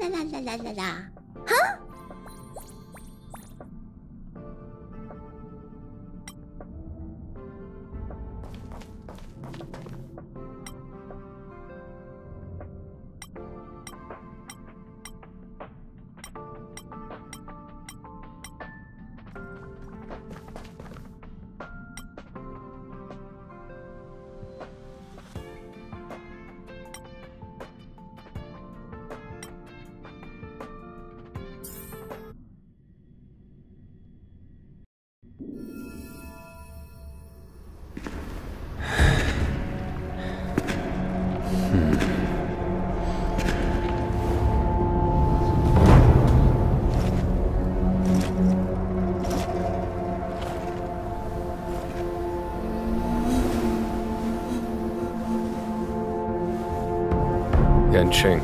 la la la la la. Huh? Yanqing,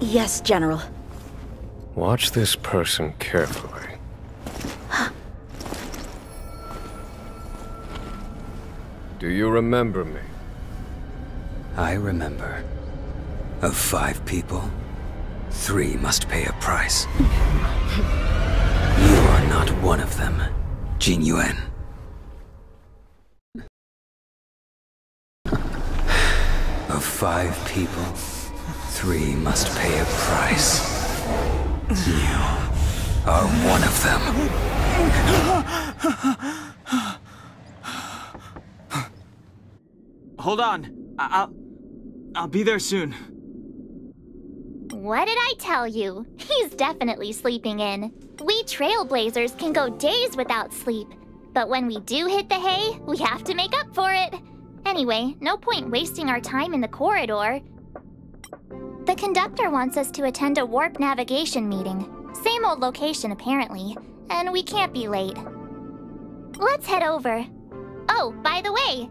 Yes, General. watch this person carefully. Do you remember me? I remember. Of 5 people, 3 must pay a price. You are not one of them, Jin Yuan. Of 5 people, 3 must pay a price. You are one of them. Hold on. I'll be there soon. What did I tell you? He's definitely sleeping in. We trailblazers can go days without sleep. But when we do hit the hay, we have to make up for it. Anyway, no point wasting our time in the corridor. The conductor wants us to attend a warp navigation meeting. Same old location, apparently. And we can't be late. Let's head over. Oh, by the way,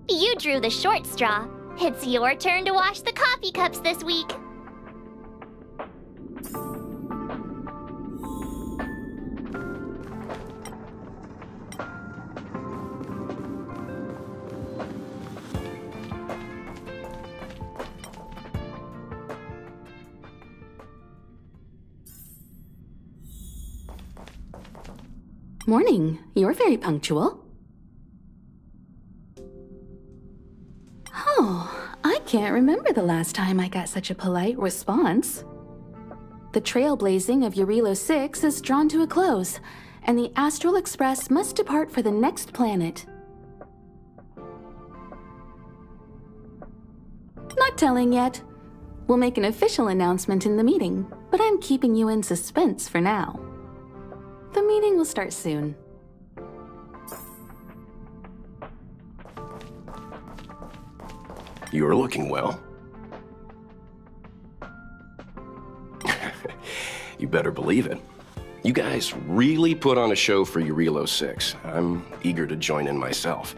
you drew the short straw. It's your turn to wash the coffee cups this week. Morning. You're very punctual. Oh, I can't remember the last time I got such a polite response. The trailblazing of Eurilo 6 is drawn to a close, and the Astral Express must depart for the next planet. Not telling yet. We'll make an official announcement in the meeting, but I'm keeping you in suspense for now. The meeting will start soon. You're looking well. You better believe it. You guys really put on a show for Eurilo 6. I'm eager to join in myself.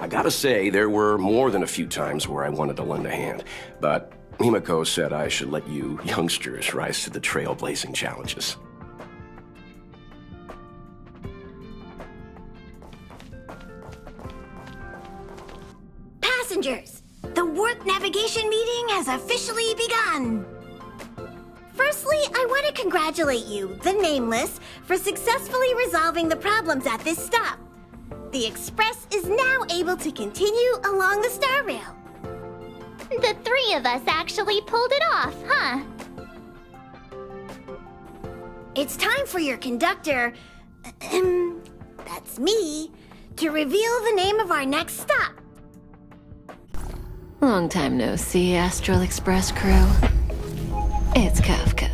I gotta say, there were more than a few times where I wanted to lend a hand, but Himiko said I should let you youngsters rise to the trailblazing challenges. Passengers, the warp navigation meeting has officially begun. Firstly, I want to congratulate you, the Nameless, for successfully resolving the problems at this stop. The Express is now able to continue along the Star Rail. The 3 of us actually pulled it off, huh? It's time for your conductor, that's me, to reveal the name of our next stop. Long time no see, Astral Express crew. It's Kafka.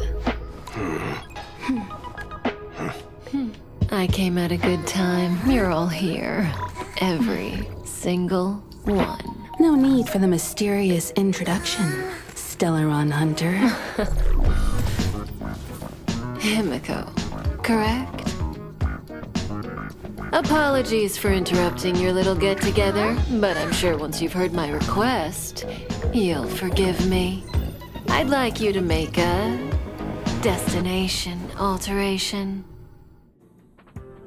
I came at a good time. You're all here. Every single one. No need for the mysterious introduction, Stellaron Hunter. Himiko, correct? Apologies for interrupting your little get-together, but I'm sure once you've heard my request, you'll forgive me. I'd like you to make a destination alteration.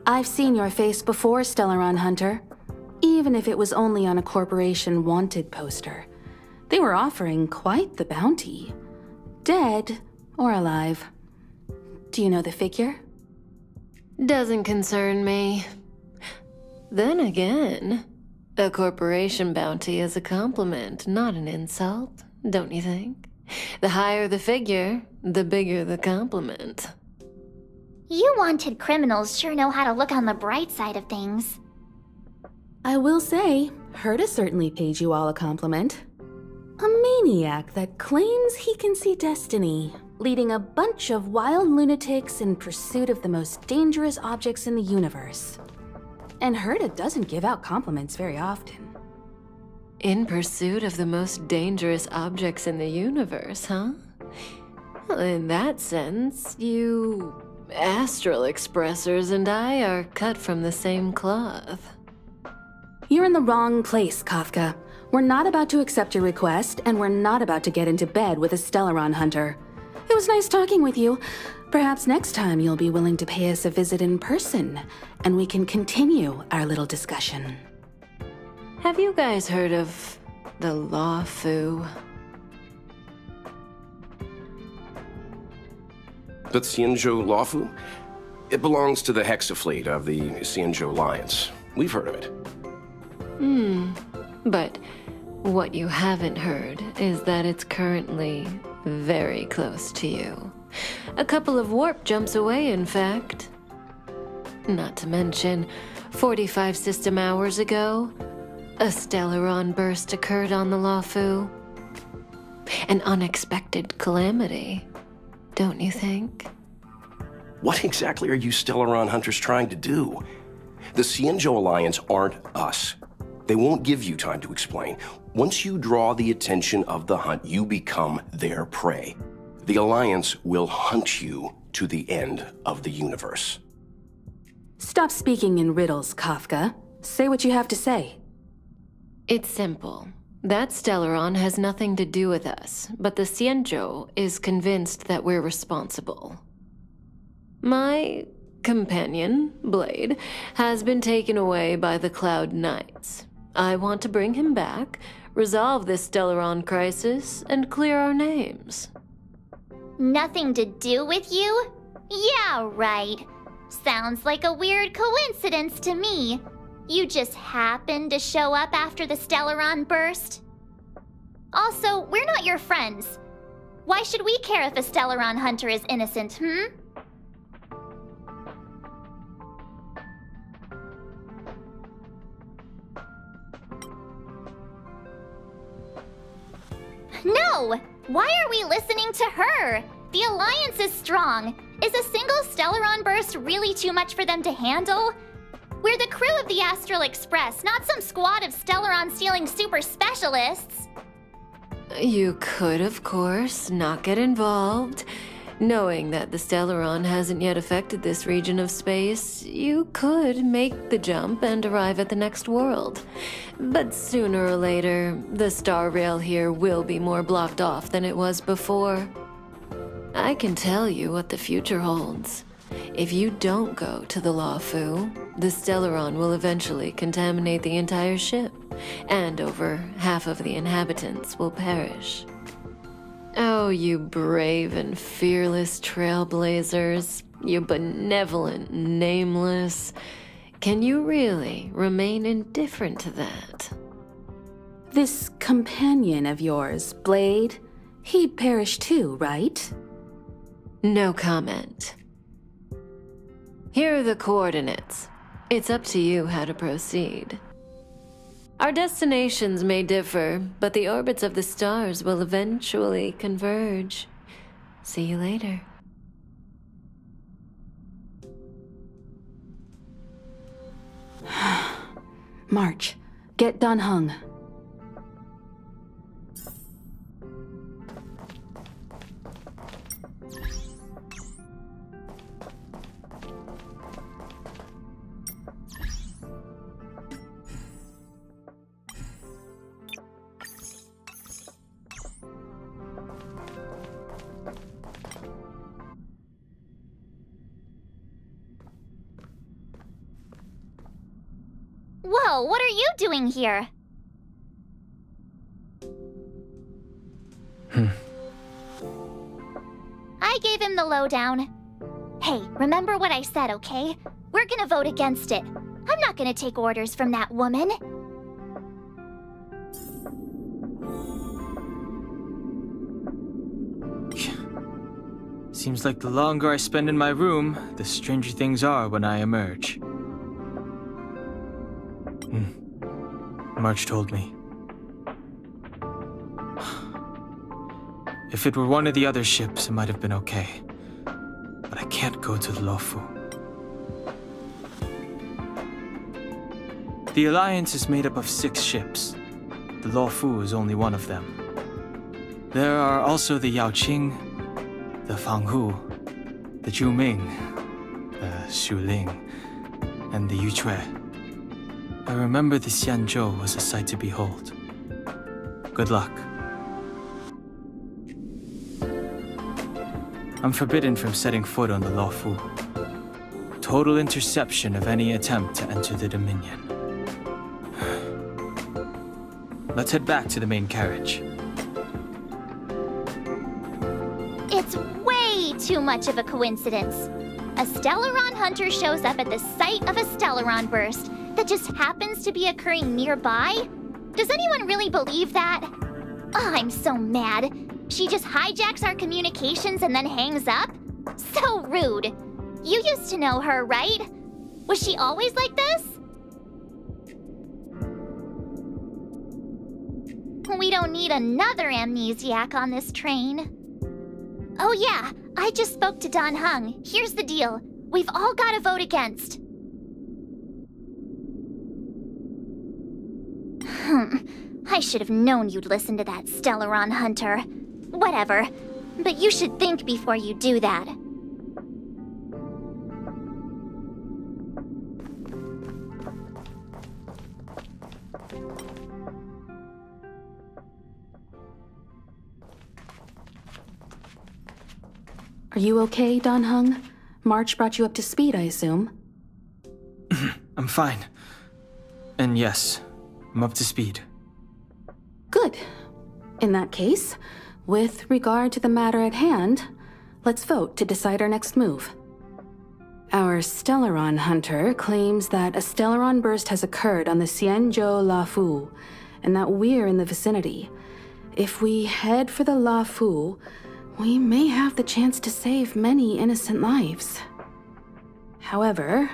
I've seen your face before, Stellaron Hunter. Even if it was only on a corporation wanted poster. They were offering quite the bounty. dead or alive. Do you know the figure? Doesn't concern me. Then again, a corporation bounty is a compliment, not an insult, don't you think? The higher the figure, the bigger the compliment. You wanted criminals sure know how to look on the bright side of things. I will say, Herta certainly paid you all a compliment. A maniac that claims he can see destiny, leading a bunch of wild lunatics in pursuit of the most dangerous objects in the universe. And Herta doesn't give out compliments very often. In pursuit of the most dangerous objects in the universe, huh? Well, in that sense, you astral expressors and I are cut from the same cloth. You're in the wrong place, Kafka. We're not about to accept your request, and we're not about to get into bed with a Stellaron hunter. It was nice talking with you. Perhaps next time you'll be willing to pay us a visit in person, and we can continue our little discussion. Have you guys heard of the Law Fu? The Xianzhou Lawfu? It belongs to the Hexafleet of the Xianzhou Alliance. We've heard of it. But what you haven't heard is that it's currently very close to you. A couple of warp jumps away, in fact. Not to mention, 45 system hours ago, a Stellaron burst occurred on the Lawfu. An unexpected calamity, don't you think? What exactly are you Stellaron hunters trying to do? The Xianzhou Alliance aren't us. They won't give you time to explain. Once you draw the attention of the hunt, you become their prey. The Alliance will hunt you to the end of the universe. Stop speaking in riddles, Kafka. Say what you have to say. It's simple. That Stellaron has nothing to do with us, but the Xianzhou is convinced that we're responsible. My companion, Blade, has been taken away by the Cloud Knights. I want to bring him back, resolve this Stellaron crisis, and clear our names. Nothing to do with you? Yeah, right. Sounds like a weird coincidence to me. You just happened to show up after the Stellaron burst? Also, we're not your friends. Why should we care if a Stellaron hunter is innocent, No! Why are we listening to her? The Alliance is strong. Is a single Stellaron burst really too much for them to handle? We're the crew of the Astral Express, not some squad of Stellaron-stealing super specialists. You could, of course, not get involved. Knowing that the Stellaron hasn't yet affected this region of space, you could make the jump and arrive at the next world. But sooner or later, the star rail here will be more blocked off than it was before. I can tell you what the future holds. If you don't go to the Lawfu, the Stellaron will eventually contaminate the entire ship, and over half of the inhabitants will perish. Oh, you brave and fearless trailblazers, you benevolent nameless. Can you really remain indifferent to that? This companion of yours, Blade, he perished too, right? No comment. Here are the coordinates. It's up to you how to proceed. Our destinations may differ, but the orbits of the stars will eventually converge. See you later. March, get done hung. Whoa, what are you doing here? I gave him the lowdown. Hey, remember what I said, okay? We're gonna vote against it. I'm not gonna take orders from that woman. Seems like the longer I spend in my room, the stranger things are when I emerge. March told me. If it were one of the other ships, it might have been okay. But I can't go to the Luofu. The Alliance is made up of 6 ships. The Luofu is only one of them. There are also the Yaoqing, the Fanghu, the Zhuming, the Shuling, and the Yuchue. I remember the Xianzhou was a sight to behold. Good luck. I'm forbidden from setting foot on the Luofu. Total interception of any attempt to enter the Dominion. Let's head back to the main carriage. It's way too much of a coincidence. A Stellaron hunter shows up at the site of a Stellaron burst that just happens to be occurring nearby? Does anyone really believe that? Oh, I'm so mad. She just hijacks our communications and then hangs up? So rude. You used to know her, right? Was she always like this? We don't need another amnesiac on this train. Oh yeah, I just spoke to Dan Heng. Here's the deal. We've all got to vote against. I should have known you'd listen to that Stellaron hunter. Whatever. But you should think before you do that. Are you okay, Dan Heng? March brought you up to speed, I assume. I'm fine. And yes, I'm up to speed. Good. In that case, with regard to the matter at hand, let's vote to decide our next move. Our Stellaron hunter claims that a Stellaron burst has occurred on the Xianzhou Luofu, and that we're in the vicinity. If we head for the Luofu, we may have the chance to save many innocent lives. However,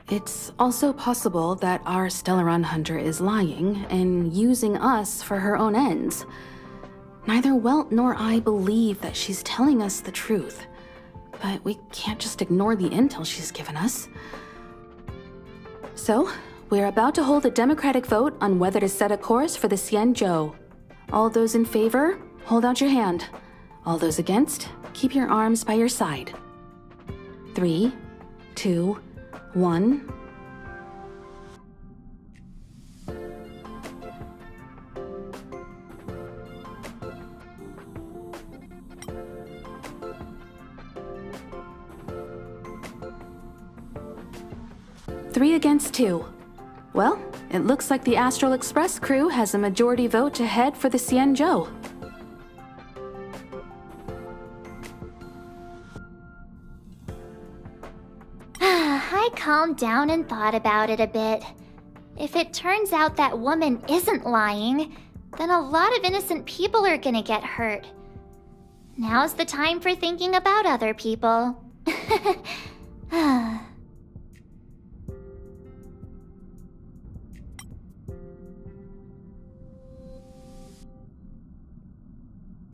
it's also possible that our Stellaron hunter is lying and using us for her own ends. Neither Welt nor I believe that she's telling us the truth, but we can't just ignore the intel she's given us. So, we're about to hold a democratic vote on whether to set a course for the Xianzhou. All those in favor, hold out your hand. All those against, keep your arms by your side. 3, 2, 1. Three against 2. Well, it looks like the Astral Express crew has a majority vote to head for the Xianzhou. I calmed down and thought about it a bit. If it turns out that woman isn't lying, then a lot of innocent people are gonna get hurt. Now's the time for thinking about other people.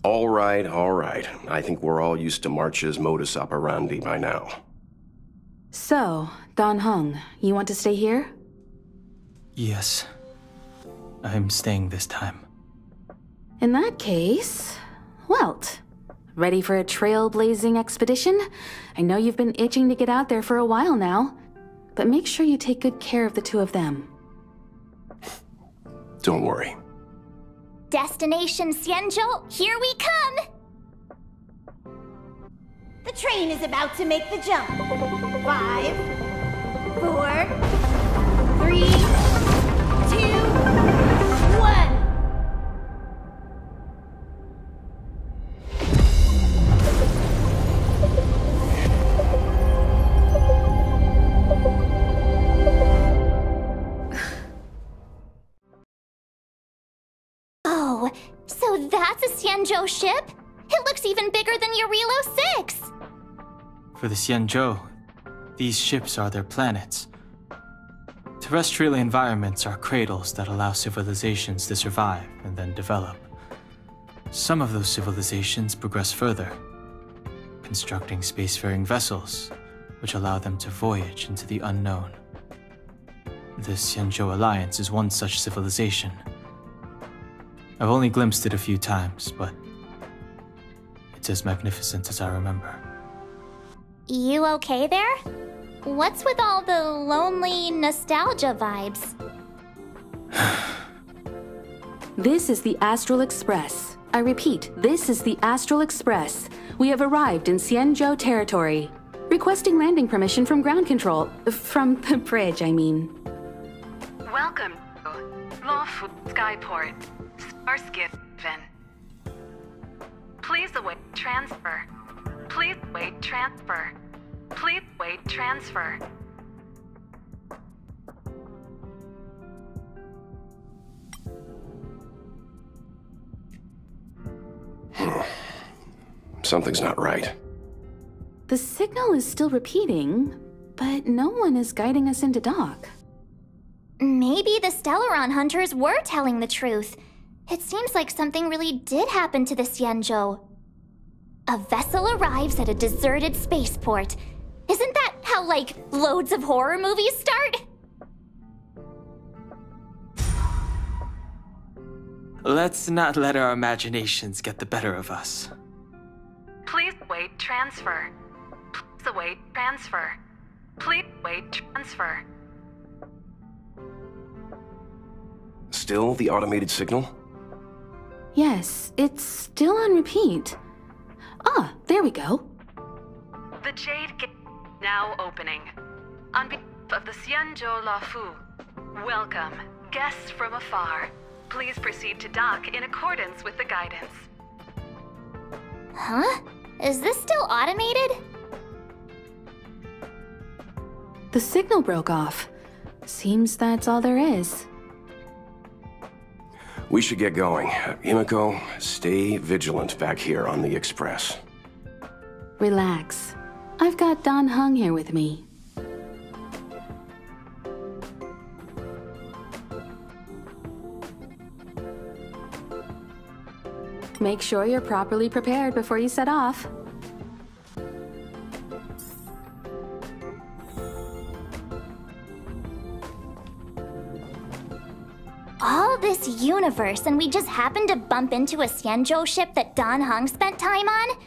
All right. I think we're all used to March's modus operandi by now. So, Dan Heng, you want to stay here? Yes. I'm staying this time. In that case, Welt, ready for a trailblazing expedition? I know you've been itching to get out there for a while now, but make sure you take good care of the two of them. Don't worry. Destination Xianzhou, here we come! The train is about to make the jump. 5, 4, 3, 2, 1. Xianzhou ship? It looks even bigger than Eurilo 6! For the Xianzhou, these ships are their planets. Terrestrial environments are cradles that allow civilizations to survive and then develop. Some of those civilizations progress further, constructing spacefaring vessels, which allow them to voyage into the unknown. The Xianzhou Alliance is one such civilization. I've only glimpsed it a few times, but it's as magnificent as I remember. You okay there? What's with all the lonely nostalgia vibes? This is the Astral Express. I repeat, this is the Astral Express. We have arrived in Xianzhou territory. Requesting landing permission from ground control. From the bridge, I mean. Welcome to Lawful Skyport, Starsky Vin. Please await transfer. Please wait transfer. Please wait transfer. Something's not right. The signal is still repeating, but no one is guiding us into dock. Maybe the Stellaron hunters were telling the truth. It seems like something really did happen to the Xianzhou. A vessel arrives at a deserted spaceport. Isn't that how, like, loads of horror movies start? Let's not let our imaginations get the better of us. Please wait transfer. Please await transfer. Please wait transfer. Still the automated signal? Yes, it's still on repeat. Ah, there we go. The Jade Gate now opening. On behalf of the Xianzhou Lafu, welcome, guests from afar. Please proceed to dock in accordance with the guidance. Huh? Is this still automated? The signal broke off. Seems that's all there is. We should get going. Himiko, stay vigilant back here on the Express. Relax. I've got Dan Heng here with me. Make sure you're properly prepared before you set off. All this universe, and we just happened to bump into a Xianzhou ship that Dan Heng spent time on?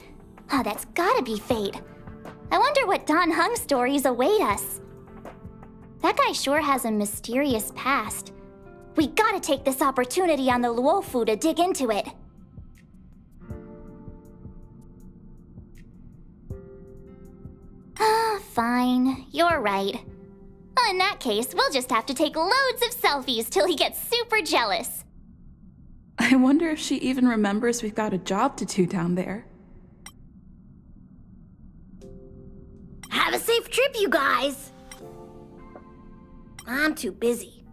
Oh, that's gotta be fate. I wonder what Dan Heng's stories await us. That guy sure has a mysterious past. We gotta take this opportunity on the Luofu to dig into it. Fine, you're right. In that case, we'll just have to take loads of selfies till he gets super jealous. I wonder if she even remembers we've got a job to do down there. Have a safe trip, you guys! I'm too busy.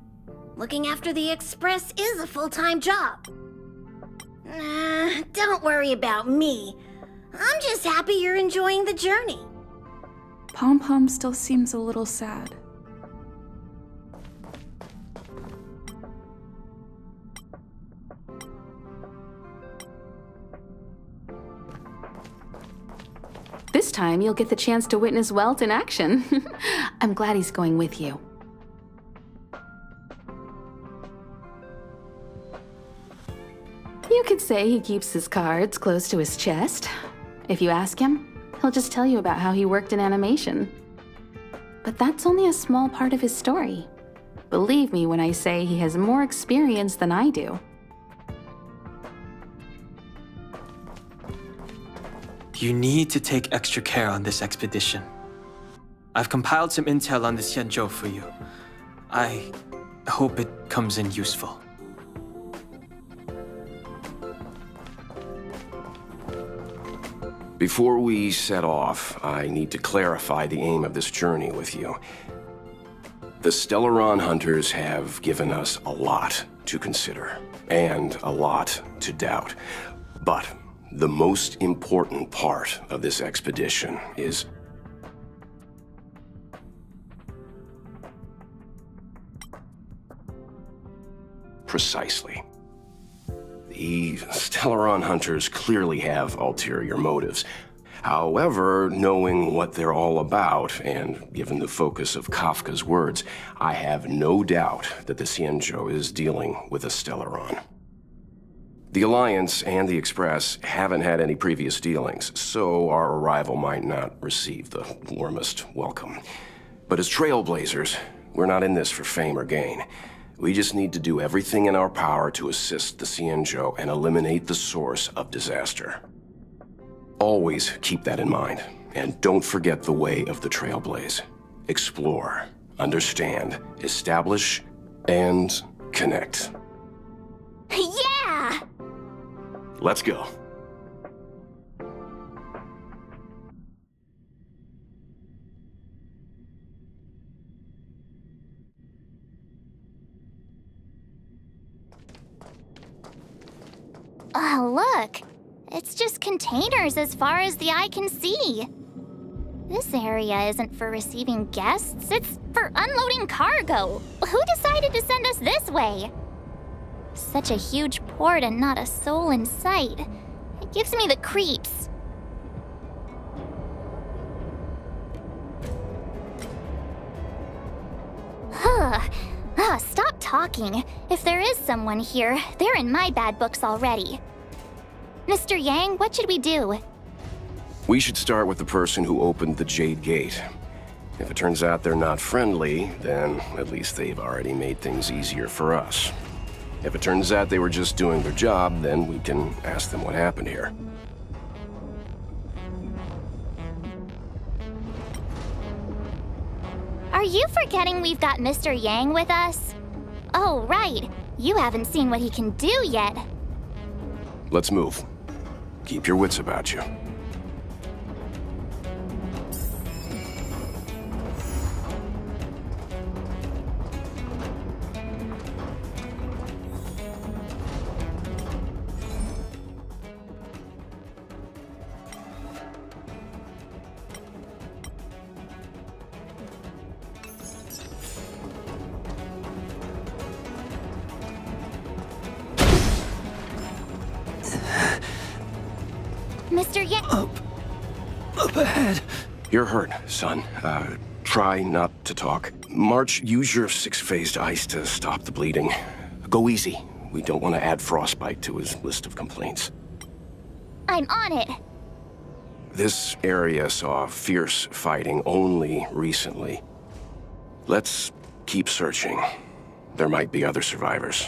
Looking after the Express is a full-time job. Don't worry about me. I'm just happy you're enjoying the journey. Pom Pom still seems a little sad. This time you'll get the chance to witness Welt in action. I'm glad he's going with you. You could say he keeps his cards close to his chest. If you ask him, he'll just tell you about how he worked in animation. But that's only a small part of his story. Believe me when I say he has more experience than I do. You need to take extra care on this expedition. I've compiled some intel on the Xianzhou for you. I hope it comes in useful. Before we set off, I need to clarify the aim of this journey with you. The Stellaron hunters have given us a lot to consider, and a lot to doubt. But the most important part of this expedition is... Precisely. The Stellaron hunters clearly have ulterior motives. However, knowing what they're all about, and given the focus of Kafka's words, I have no doubt that the Xianzhou is dealing with a Stellaron. The Alliance and the Express haven't had any previous dealings, so our arrival might not receive the warmest welcome. But as trailblazers, we're not in this for fame or gain. We just need to do everything in our power to assist the Xianzhou and eliminate the source of disaster. Always keep that in mind, and don't forget the way of the Trailblaze. Explore, understand, establish, and connect. Yeah! Let's go. Oh, look. It's just containers as far as the eye can see. This area isn't for receiving guests, it's for unloading cargo. Who decided to send us this way? Such a huge port and not a soul in sight. It gives me the creeps. Stop talking. If there is someone here, they're in my bad books already. Mr. Yang, what should we do? We should start with the person who opened the Jade Gate. If it turns out they're not friendly, then at least they've already made things easier for us. If it turns out they were just doing their job, then we can ask them what happened here. Are you forgetting we've got Mr. Yang with us? Oh, right. You haven't seen what he can do yet. Let's move. Keep your wits about you. Mr. Yang... Up ahead. You're hurt, son. Try not to talk. March, use your 6-phased ice to stop the bleeding. Go easy. We don't want to add frostbite to his list of complaints. I'm on it. This area saw fierce fighting only recently. Let's keep searching. There might be other survivors.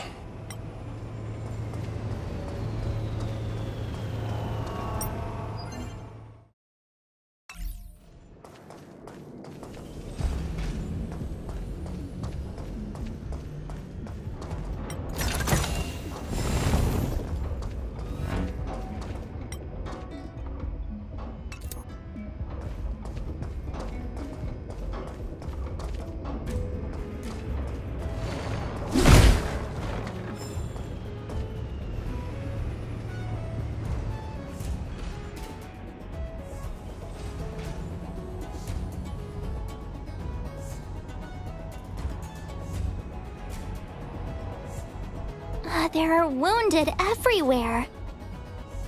There are wounded everywhere.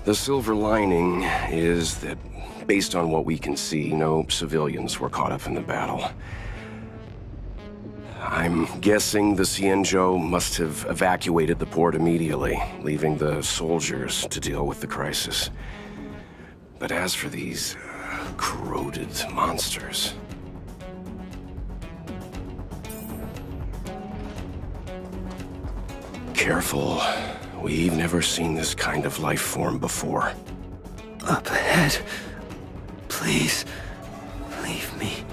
The silver lining is that, based on what we can see, no civilians were caught up in the battle. I'm guessing the Xianzhou must have evacuated the port immediately, leaving the soldiers to deal with the crisis. But as for these corroded monsters... Careful. We've never seen this kind of life form before. Up ahead. Please, leave me.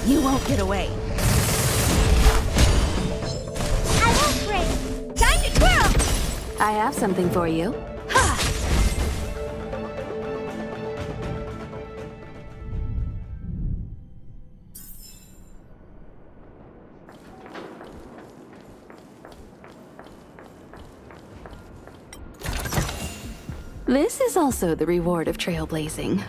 You won't get away. I won't break. Time to twirl! I have something for you. This is also the reward of trailblazing.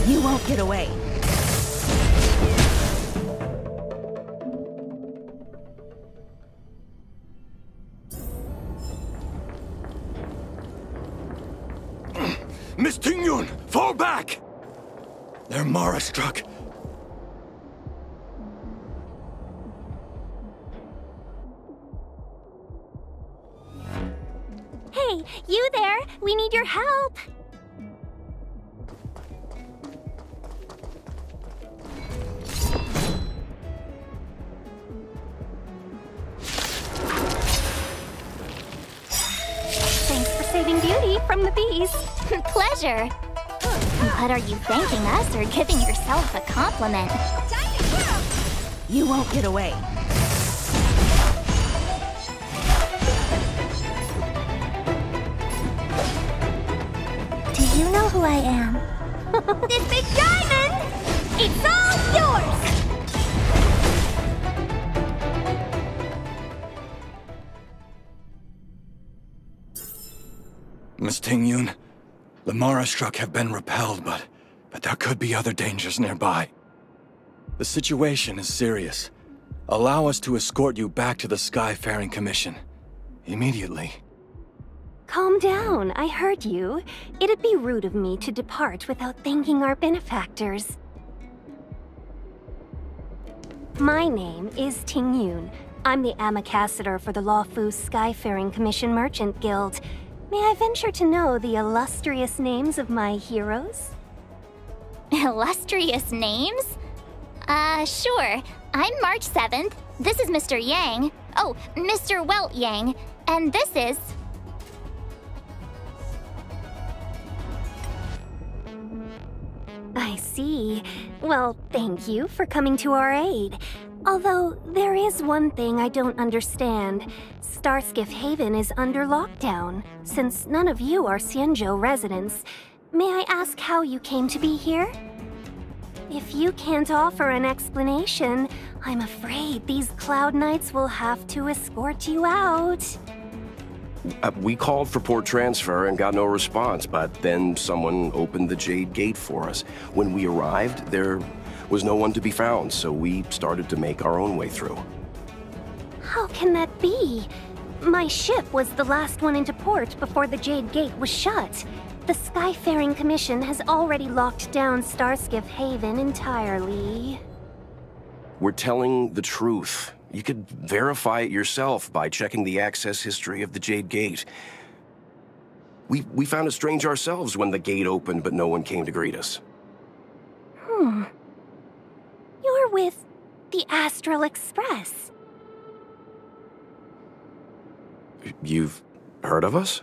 You won't get away. Miss Tingyun, fall back! They're Mara struck. Hey, you there! We need your help! Thanks for saving Beauty from the bees. Pleasure. But are you thanking us or giving yourself a compliment? You won't get away. Do you know who I am? This big diamond! It's all yours! Miss Tingyun, the Mara struck have been repelled, but there could be other dangers nearby. The situation is serious. Allow us to escort you back to the Skyfaring Commission. Immediately. Calm down, I heard you. It'd be rude of me to depart without thanking our benefactors. My name is Tingyun. I'm the ambassador for the Luofu Skyfaring Commission Merchant Guild. May I venture to know the illustrious names of my heroes? Illustrious names? Sure. I'm March 7th. This is Mr. Yang. Oh, Mr. Welt Yang. And this is... I see. Well, thank you for coming to our aid. Although, there is one thing I don't understand. Starskiff Haven is under lockdown. Since none of you are Xianzhou residents, may I ask how you came to be here? If you can't offer an explanation, I'm afraid these Cloud Knights will have to escort you out. We called for port transfer and got no response, but then someone opened the Jade Gate for us. When we arrived, there was no one to be found, so we started to make our own way through. How can that be? My ship was the last one into port before the Jade Gate was shut. The Skyfaring Commission has already locked down Starskiff Haven entirely. We're telling the truth. You could verify it yourself by checking the access history of the Jade Gate. We found it strange ourselves when the gate opened, but no one came to greet us. You're with the Astral Express. You've heard of us?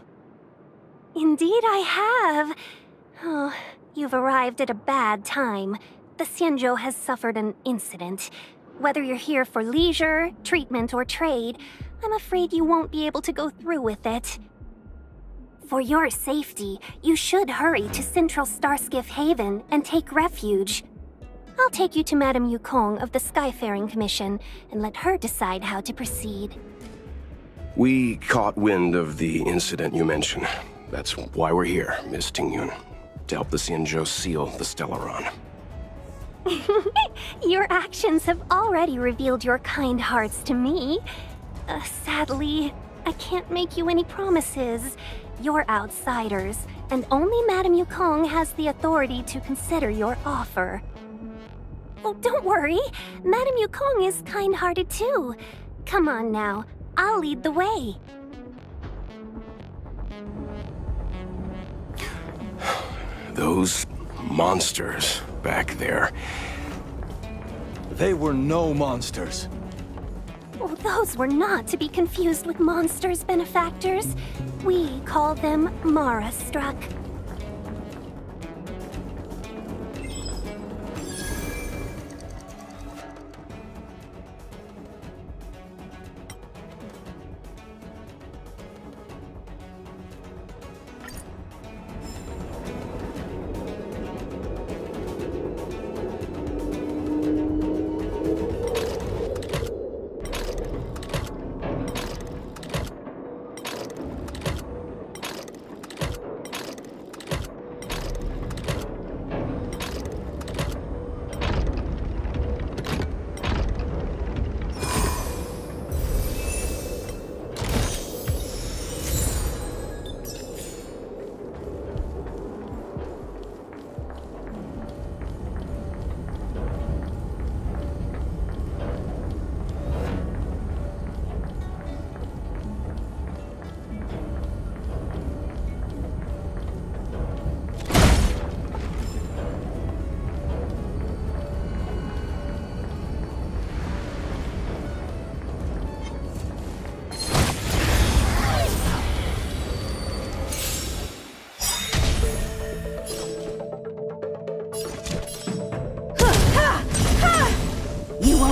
Indeed I have. Oh, you've arrived at a bad time. The Xianzhou has suffered an incident. Whether you're here for leisure, treatment, or trade, I'm afraid you won't be able to go through with it. For your safety, you should hurry to Central Starskiff Haven and take refuge. I'll take you to Madame Yukong of the Skyfaring Commission and let her decide how to proceed. We caught wind of the incident you mentioned. That's why we're here, Miss Tingyun, to help the Xianzhou seal the Stellaron. Your actions have already revealed your kind hearts to me. Sadly, I can't make you any promises. You're outsiders, and only Madame Yukong has the authority to consider your offer. Oh, don't worry. Madame Yukong is kind-hearted too. Come on now, I'll lead the way. Those monsters back there. They were no monsters. Oh, those were not to be confused with monsters, benefactors. We call them Mara-struck.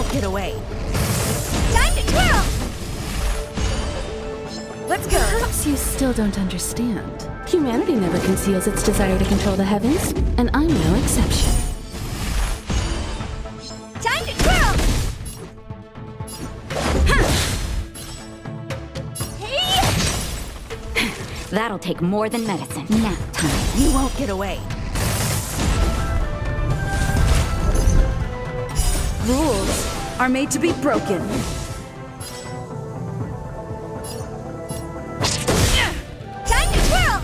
won't get away. Time to twirl! Let's go! Perhaps you still don't understand. Humanity never conceals its desire to control the heavens, and I'm no exception. Time to twirl! That'll take more than medicine. Nap time. You won't get away. Rules are made to be broken. Time to twirl!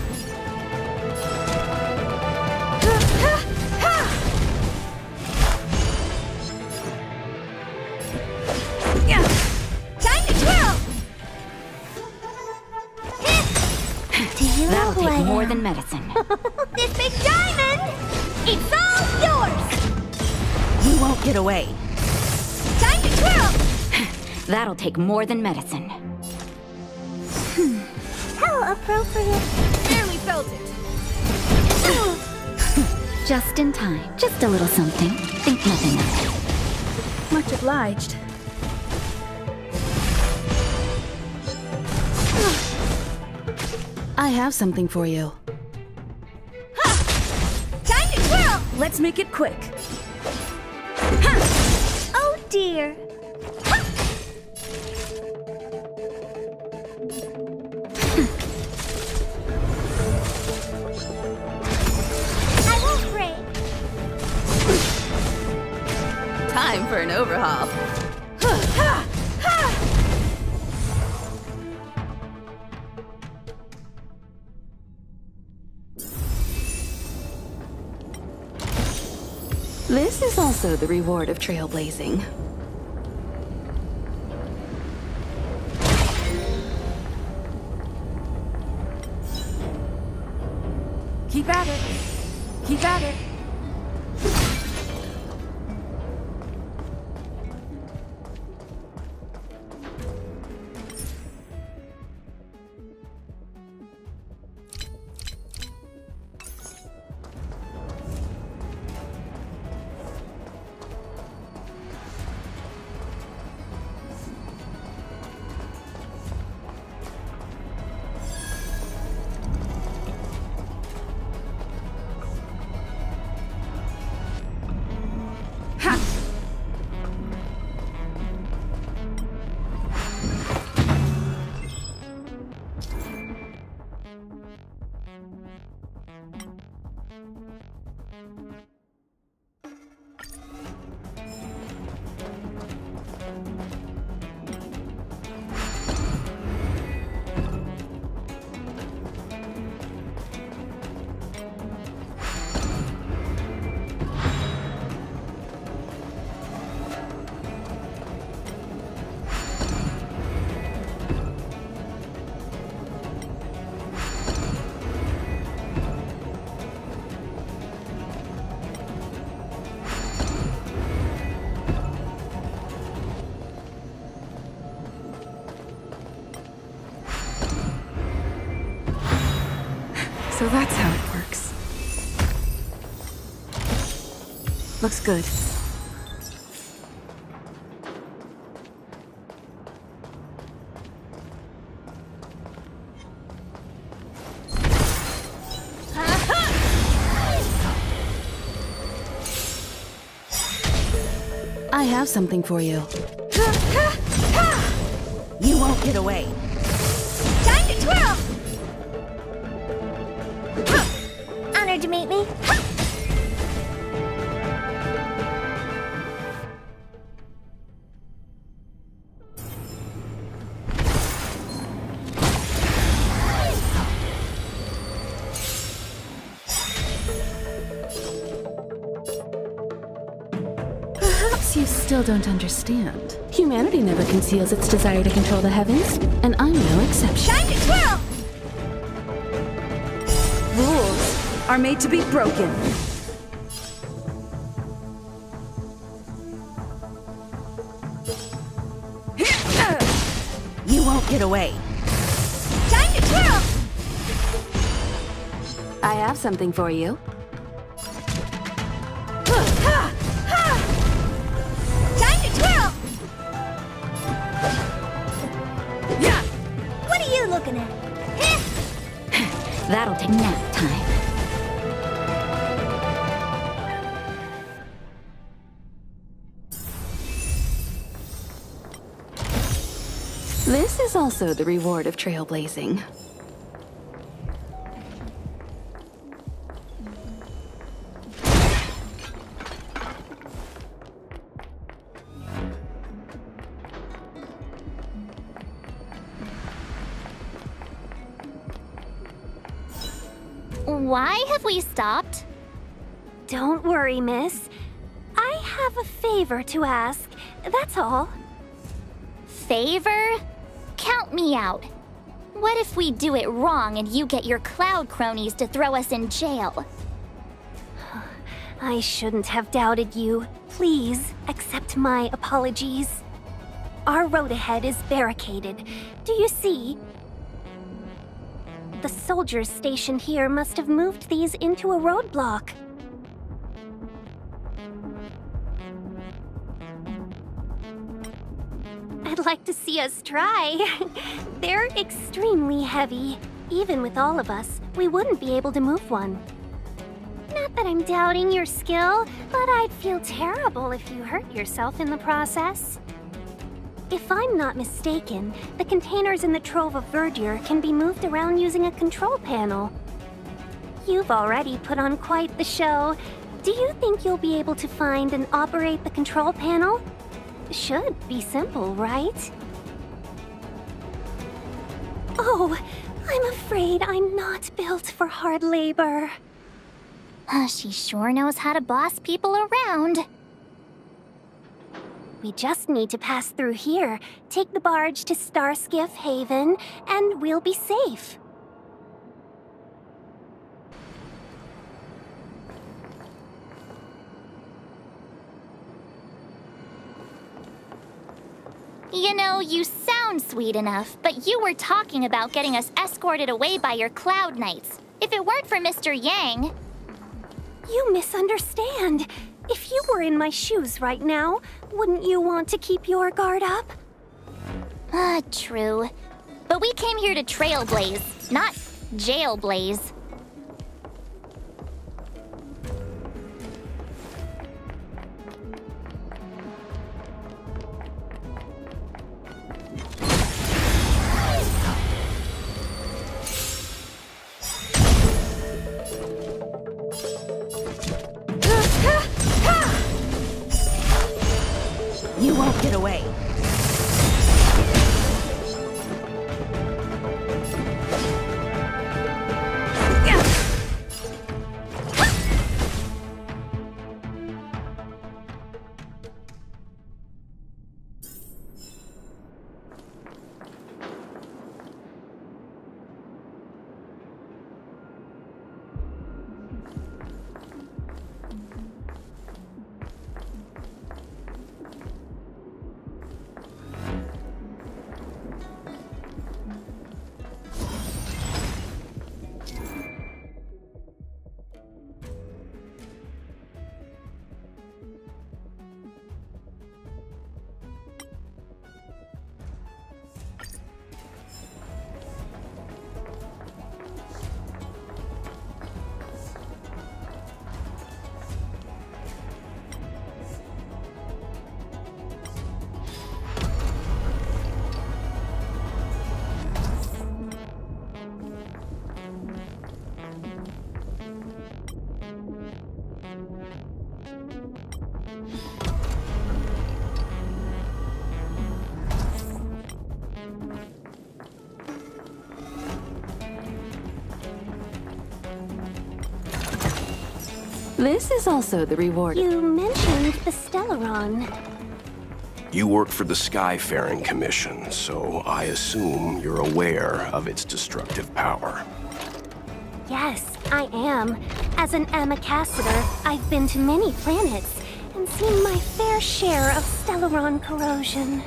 Time to twirl! That'll take more than medicine. This big diamond! It's all yours! You won't get away. Time to twirl! That'll take more than medicine. How appropriate. Barely felt it. Just in time. Just a little something. Think nothing of it. Much obliged. I have something for you. Time to twirl! Let's make it quick. Oh dear. I won't break. Time for an overhaul. This is also the reward of trailblazing. Keep at it. Keep at it. So that's how it works. Looks good. I have something for you. You won't get away. Time to twirl! Honored to meet me. Perhaps you still don't understand. Humanity never conceals its desire to control the heavens, and I'm no exception. Time to twirl! Rules are made to be broken. You won't get away. Time to twirl! I have something for you. Time to twirl! This is also the reward of trailblazing. Why have we stopped? Don't worry, miss. I have a favor to ask, that's all. Favor? Count me out. What if we do it wrong and you get your cloud cronies to throw us in jail? I shouldn't have doubted you. Please, accept my apologies. Our road ahead is barricaded. Do you see? The soldiers stationed here must have moved these into a roadblock. I'd like to see us try. They're extremely heavy. Even with all of us, we wouldn't be able to move one. Not that I'm doubting your skill, but I'd feel terrible if you hurt yourself in the process. If I'm not mistaken, the containers in the Trove of Verdure can be moved around using a control panel. You've already put on quite the show. Do you think you'll be able to find and operate the control panel? Should be simple, right? Oh, I'm afraid I'm not built for hard labor. She sure knows how to boss people around. We just need to pass through here, take the barge to Starskiff Haven, and we'll be safe. You know, you sound sweet enough, but you were talking about getting us escorted away by your Cloud Knights. If it weren't for Mr. Yang... You misunderstand. If you were in my shoes right now, wouldn't you want to keep your guard up? True. But we came here to trailblaze, not jailblaze. You won't get away. This is also the reward. You mentioned the Stellaron. You work for the Skyfaring Commission, so I assume you're aware of its destructive power. Yes, I am. As an Amicassador, I've been to many planets and seen my fair share of Stellaron corrosion.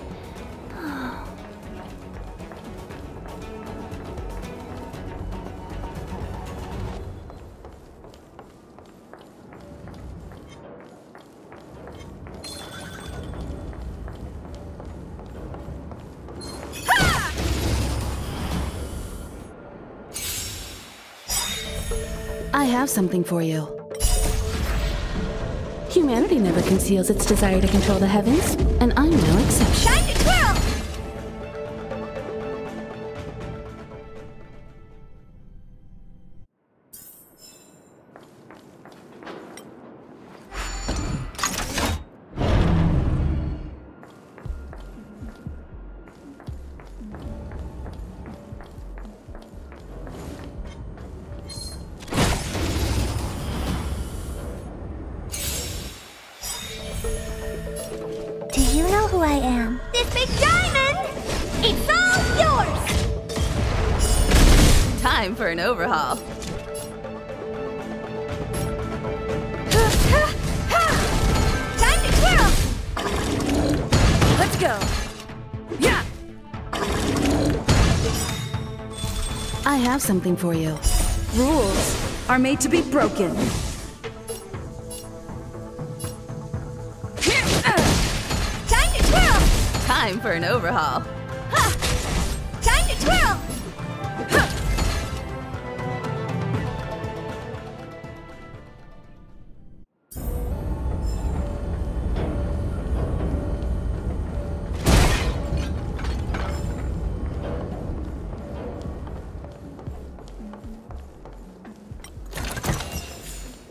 I have something for you. Humanity never conceals its desire to control the heavens, and I'm no exception. Time to twirl! Do you know who I am? This big diamond! It's all yours! Time for an overhaul. Time to twirl! Let's go. Yeah. I have something for you. Rules are made to be broken. Time to twirl! Time for an overhaul. Time to twirl!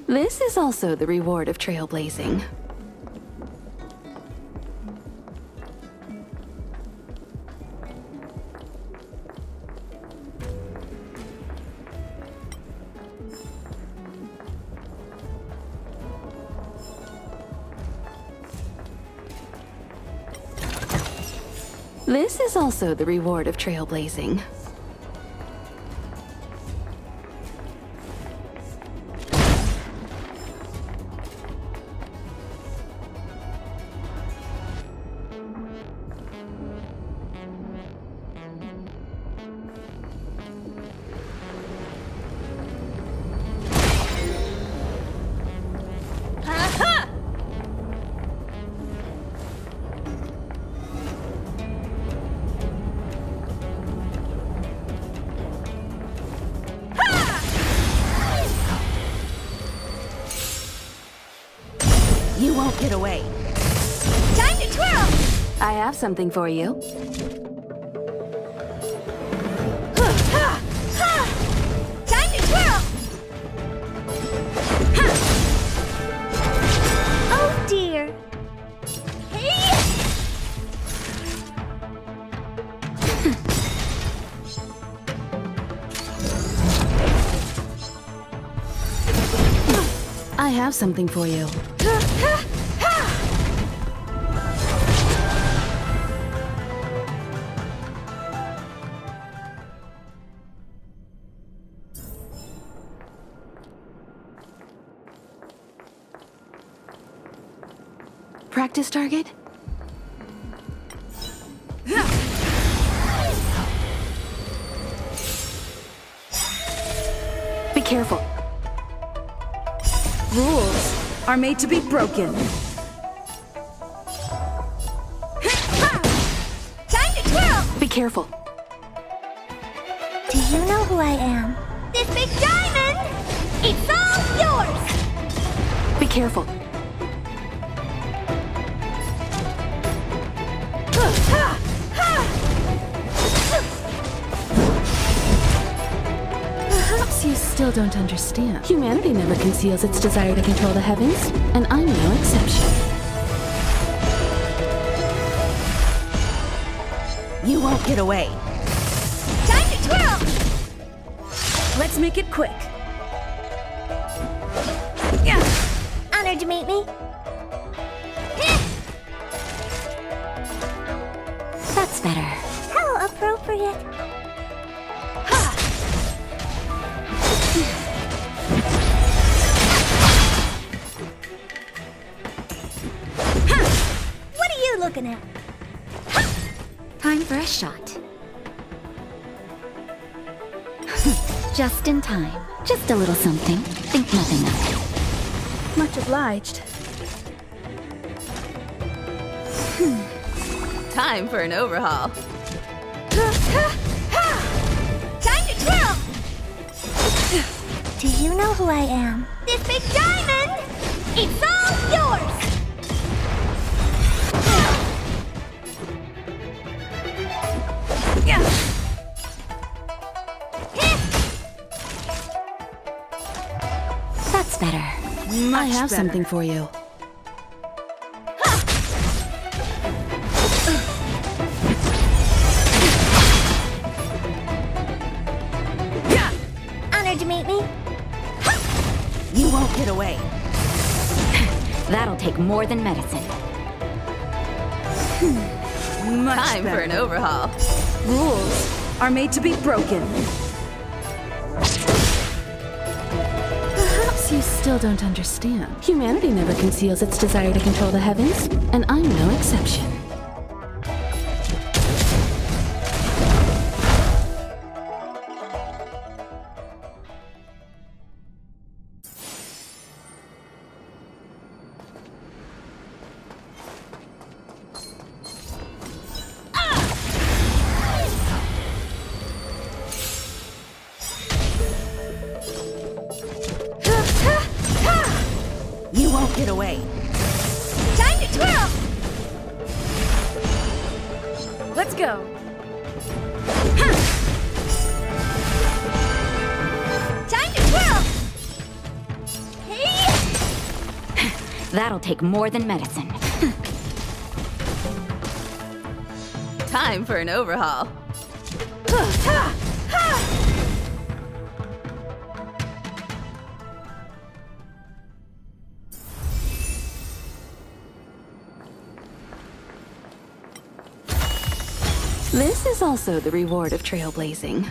This is also the reward of trailblazing. This is also the reward of trailblazing. You won't get away. Time to twirl! I have something for you. Time to twirl! Oh dear. I have something for you. Practice target? Be careful. Rules are made to be broken. Time to twirl! Be careful. Do you know who I am? This big diamond! It's all yours! Be careful. Perhaps you still don't understand. Humanity never conceals its desire to control the heavens, and I'm no exception. You won't get away. Time to twirl! Let's make it quick. Honored to meet me. That's better. How appropriate. What are you looking at? Time for a shot. Just in time. Just a little something. Think nothing of it. Much obliged. Time for an overhaul. Time to twirl! Do you know who I am? This big diamond! It's all yours! That's better. I have something for you. Honored to meet me. You won't get away. That'll take more than medicine. Time for an overhaul. Rules are made to be broken. Perhaps you still don't understand. Humanity never conceals its desire to control the heavens, and I'm no exception. You won't get away. Time to twirl! Let's go. Time to twirl! Hey! That'll take more than medicine. Time for an overhaul. This is also the reward of trailblazing.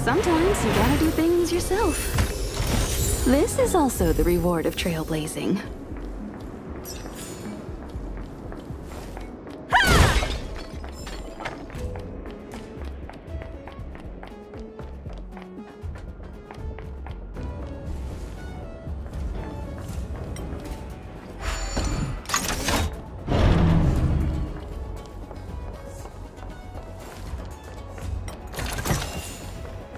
Sometimes you gotta do things yourself. This is also the reward of trailblazing.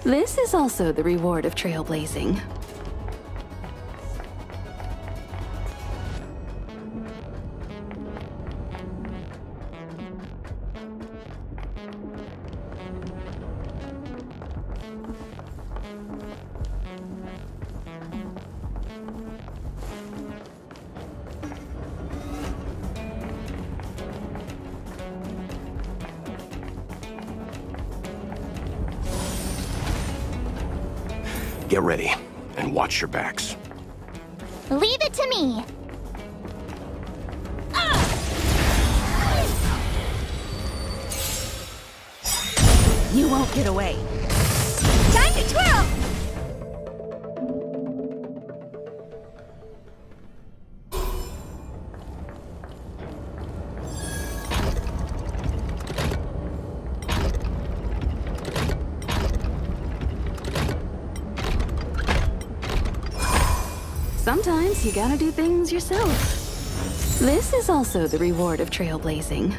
This is also the reward of trailblazing. Get ready, and watch your backs. Leave it to me. You won't get away. Time to twirl! Sometimes you gotta do things yourself. This is also the reward of trailblazing.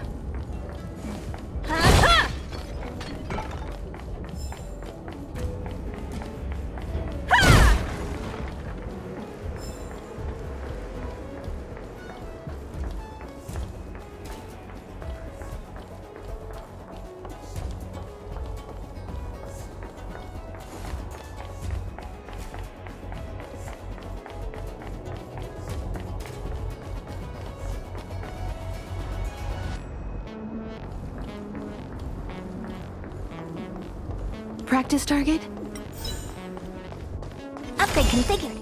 Practice target? Upgrade configured.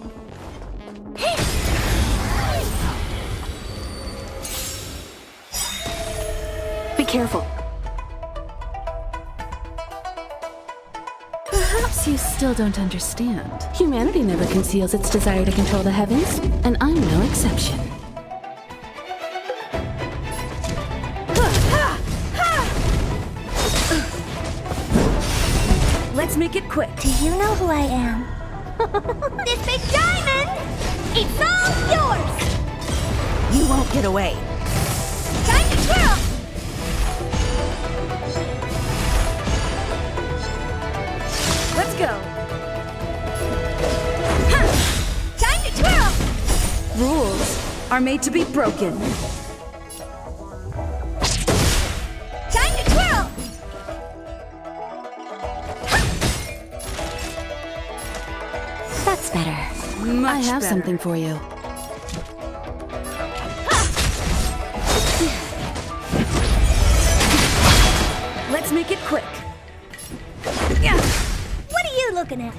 Be careful. Perhaps you still don't understand. Humanity never conceals its desire to control the heavens, and I'm no exception. Let's make it quick. Do you know who I am? This big diamond! It's all yours! You won't get away. Time to twirl! Let's go. Time to twirl! Rules are made to be broken. Time to twirl! That's better. I have something for you. Let's make it quick. What are you looking at?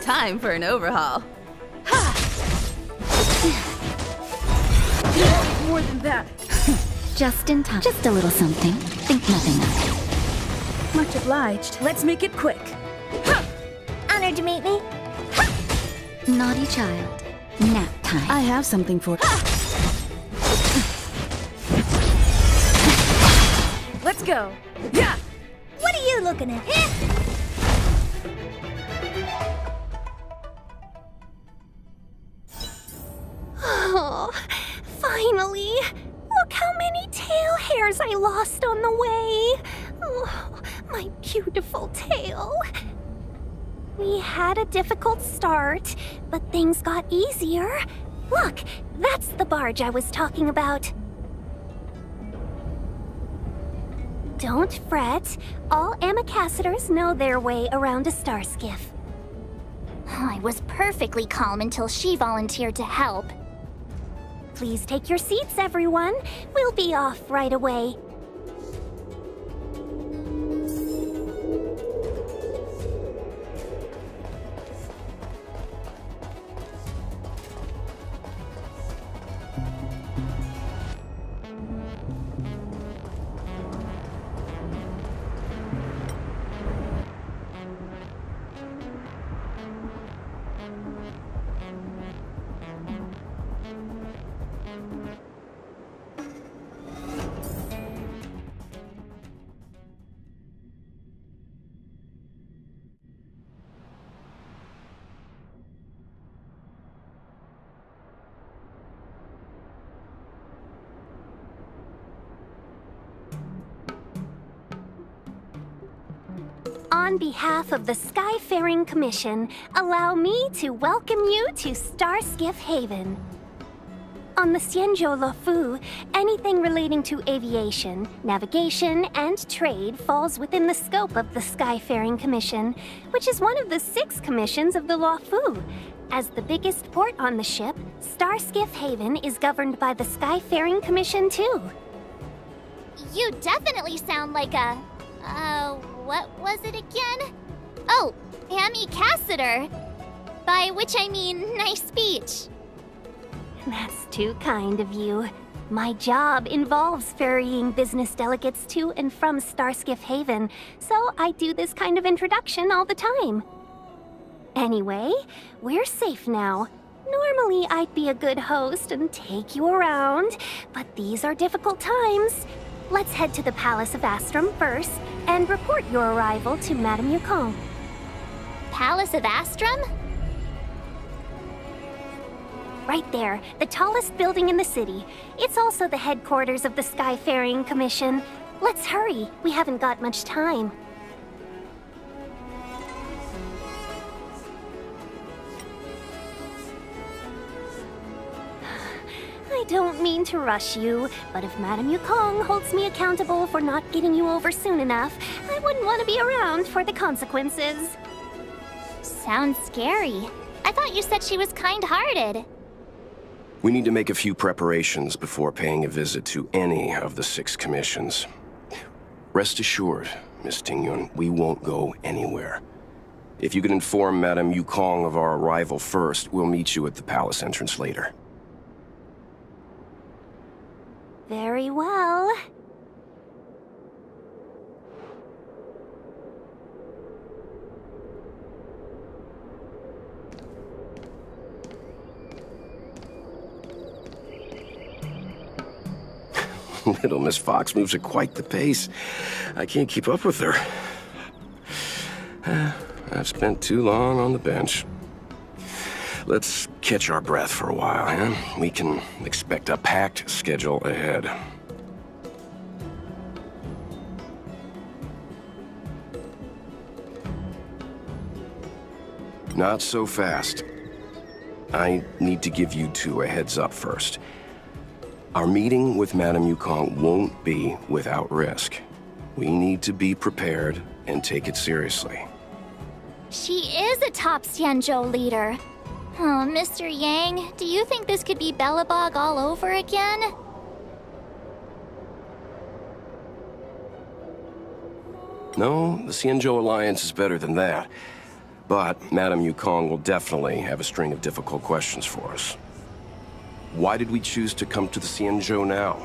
Time for an overhaul. More than that. Just in time. Just a little something. Think nothing of it. Much obliged. Let's make it quick. Honored to meet me. Naughty child. Nap time. I have something for Let's go. Yeah. What are you looking at? Oh, finally! Look how many tail hairs I lost on the way! Oh, my beautiful tail. We had a difficult start, but things got easier. Look, that's the barge I was talking about. Don't fret. All Amicacetors know their way around a star skiff. I was perfectly calm until she volunteered to help. Please take your seats, everyone. We'll be off right away. On behalf of the Skyfaring Commission, allow me to welcome you to Starskiff Haven. On the Xianzhou Luofu, anything relating to aviation, navigation, and trade falls within the scope of the Skyfaring Commission, which is one of the 6 commissions of the Luofu. As the biggest port on the ship, Starskiff Haven is governed by the Skyfaring Commission too. You definitely sound like a... what was it again? Oh, Amicaciter. By which I mean nice speech. That's too kind of you. My job involves ferrying business delegates to and from Starskiff Haven, so I do this kind of introduction all the time. Anyway, we're safe now. Normally, I'd be a good host and take you around, but these are difficult times. Let's head to the Palace of Astrum first and report your arrival to Madame Yukong. Palace of Astrum? Right there, the tallest building in the city. It's also the headquarters of the Skyfaring Commission. Let's hurry, we haven't got much time. I don't mean to rush you, but if Madame Yukong holds me accountable for not getting you over soon enough, I wouldn't want to be around for the consequences. Sounds scary. I thought you said she was kind-hearted. We need to make a few preparations before paying a visit to any of the 6 commissions. Rest assured, Miss Tingyun, we won't go anywhere. If you could inform Madame Yukong of our arrival first, we'll meet you at the palace entrance later. Very well. Little Miss Fox moves at quite the pace. I can't keep up with her. I've spent too long on the bench. Let's catch our breath for a while, huh? We can expect a packed schedule ahead. Not so fast. I need to give you 2 a heads up first. Our meeting with Madame Yukong won't be without risk. We need to be prepared and take it seriously. She is a top Xianzhou leader. Oh, Mr. Yang, do you think this could be Belobog all over again? No, the Xianzhou Alliance is better than that. But Madame Yukong will definitely have a string of difficult questions for us. Why did we choose to come to the Xianzhou now?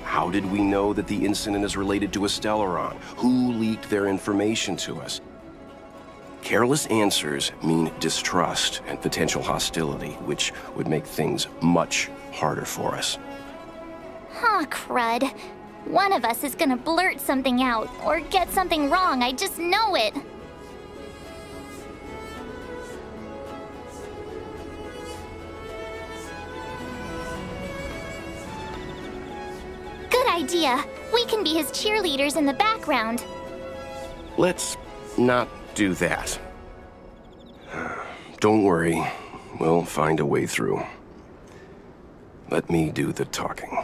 How did we know that the incident is related to a Stellaron? Who leaked their information to us? Careless answers mean distrust and potential hostility, which would make things much harder for us. Huh, crud. One of us is gonna blurt something out, or get something wrong, I just know it. Good idea. We can be his cheerleaders in the background. Let's not do that. Don't worry. We'll find a way through. Let me do the talking.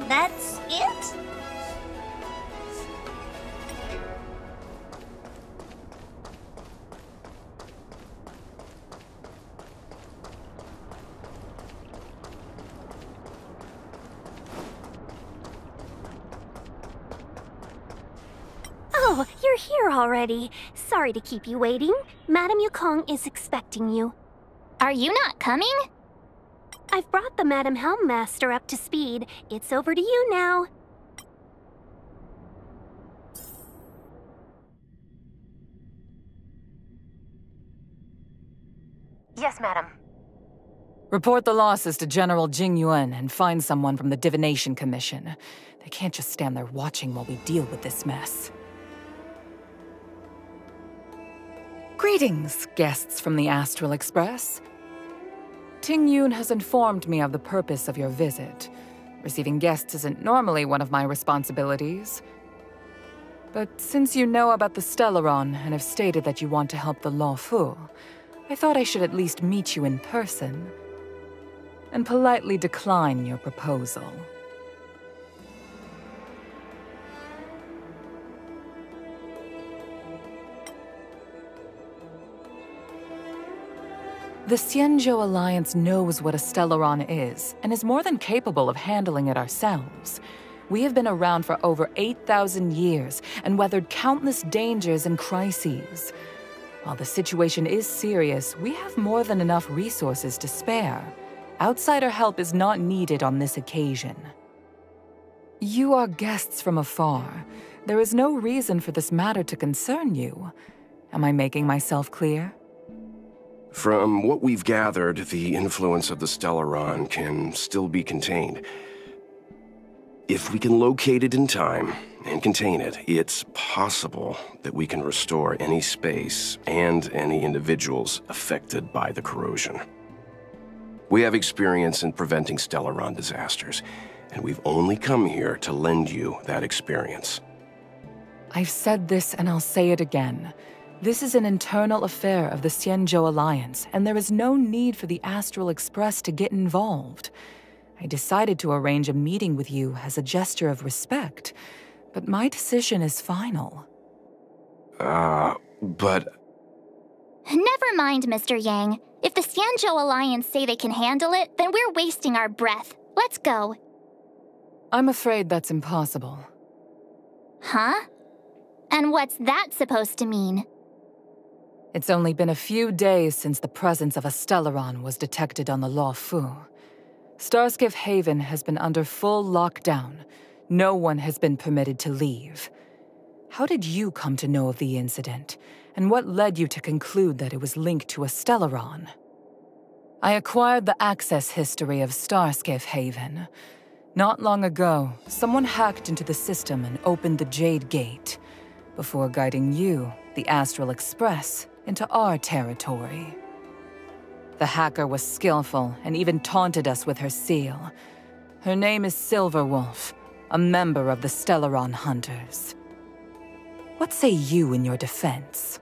That's it? Oh, you're here already. Sorry to keep you waiting. Madame Yukong is expecting you. Are you not coming? I've brought the Madame Helmmaster up to speed. It's over to you now. Yes, madam. Report the losses to General Jing Yuan and find someone from the Divination Commission. They can't just stand there watching while we deal with this mess. Greetings, guests from the Astral Express. Ting Yun has informed me of the purpose of your visit. Receiving guests isn't normally one of my responsibilities. But since you know about the Stellaron and have stated that you want to help the Law Fu, I thought I should at least meet you in person and politely decline your proposal. The Xianzhou Alliance knows what a Stellaron is, and is more than capable of handling it ourselves. We have been around for over 8,000 years, and weathered countless dangers and crises. While the situation is serious, we have more than enough resources to spare. Outsider help is not needed on this occasion. You are guests from afar. There is no reason for this matter to concern you. Am I making myself clear? From what we've gathered, the influence of the Stellaron can still be contained. If we can locate it in time and contain it, it's possible that we can restore any space and any individuals affected by the corrosion. We have experience in preventing Stellaron disasters, and we've only come here to lend you that experience. I've said this and I'll say it again. This is an internal affair of the Xianzhou Alliance, and there is no need for the Astral Express to get involved. I decided to arrange a meeting with you as a gesture of respect, but my decision is final. But... Never mind, Mr. Yang. If the Xianzhou Alliance say they can handle it, then we're wasting our breath. Let's go. I'm afraid that's impossible. Huh? And what's that supposed to mean? It's only been a few days since the presence of a Stellaron was detected on the Law Fu. Starskiff Haven has been under full lockdown. No one has been permitted to leave. How did you come to know of the incident, and what led you to conclude that it was linked to a Stellaron? I acquired the access history of Starskiff Haven. Not long ago, someone hacked into the system and opened the Jade Gate, before guiding you, the Astral Express, into our territory. The hacker was skillful and even taunted us with her seal. Her name is Silverwolf, a member of the Stellaron Hunters. What say you in your defense?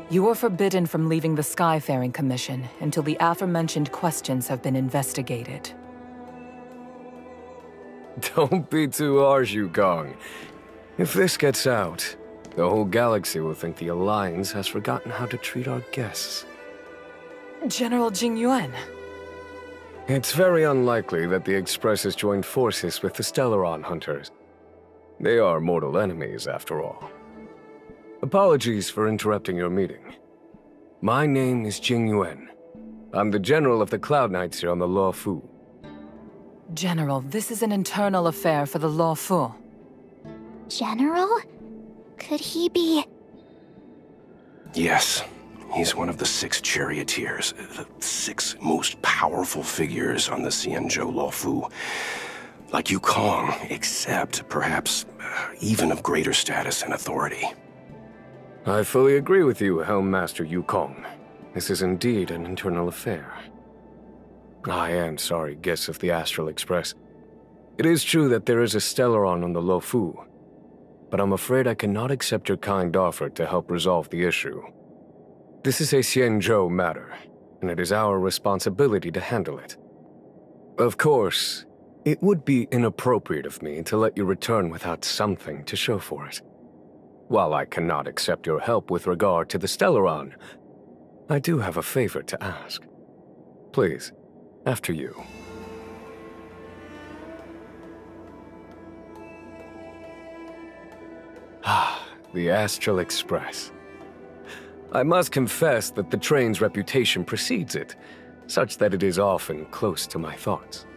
You are forbidden from leaving the Skyfaring Commission until the aforementioned questions have been investigated. Don't be too harsh, Yukong. If this gets out, the whole galaxy will think the Alliance has forgotten how to treat our guests. General Jing Yuan. It's very unlikely that the Express has joined forces with the Stellaron Hunters. They are mortal enemies, after all. Apologies for interrupting your meeting. My name is Jing Yuan. I'm the General of the Cloud Knights here on the Law Fu. General, this is an internal affair for the Law Fu. General? Could he be... Yes, he's one of the 6 charioteers, the 6 most powerful figures on the Xianzhou Law Fu. Like Yukong, except perhaps even of greater status and authority. I fully agree with you, Helm Master Yukong. This is indeed an internal affair. I am sorry, guests of the Astral Express. It is true that there is a Stellaron on the Lo Fu, but I'm afraid I cannot accept your kind offer to help resolve the issue. This is a Xianzhou matter, and it is our responsibility to handle it. Of course, it would be inappropriate of me to let you return without something to show for it. While I cannot accept your help with regard to the Stellaron, I do have a favor to ask. Please, after you. Ah, the Astral Express. I must confess that the train's reputation precedes it, such that it is often close to my thoughts.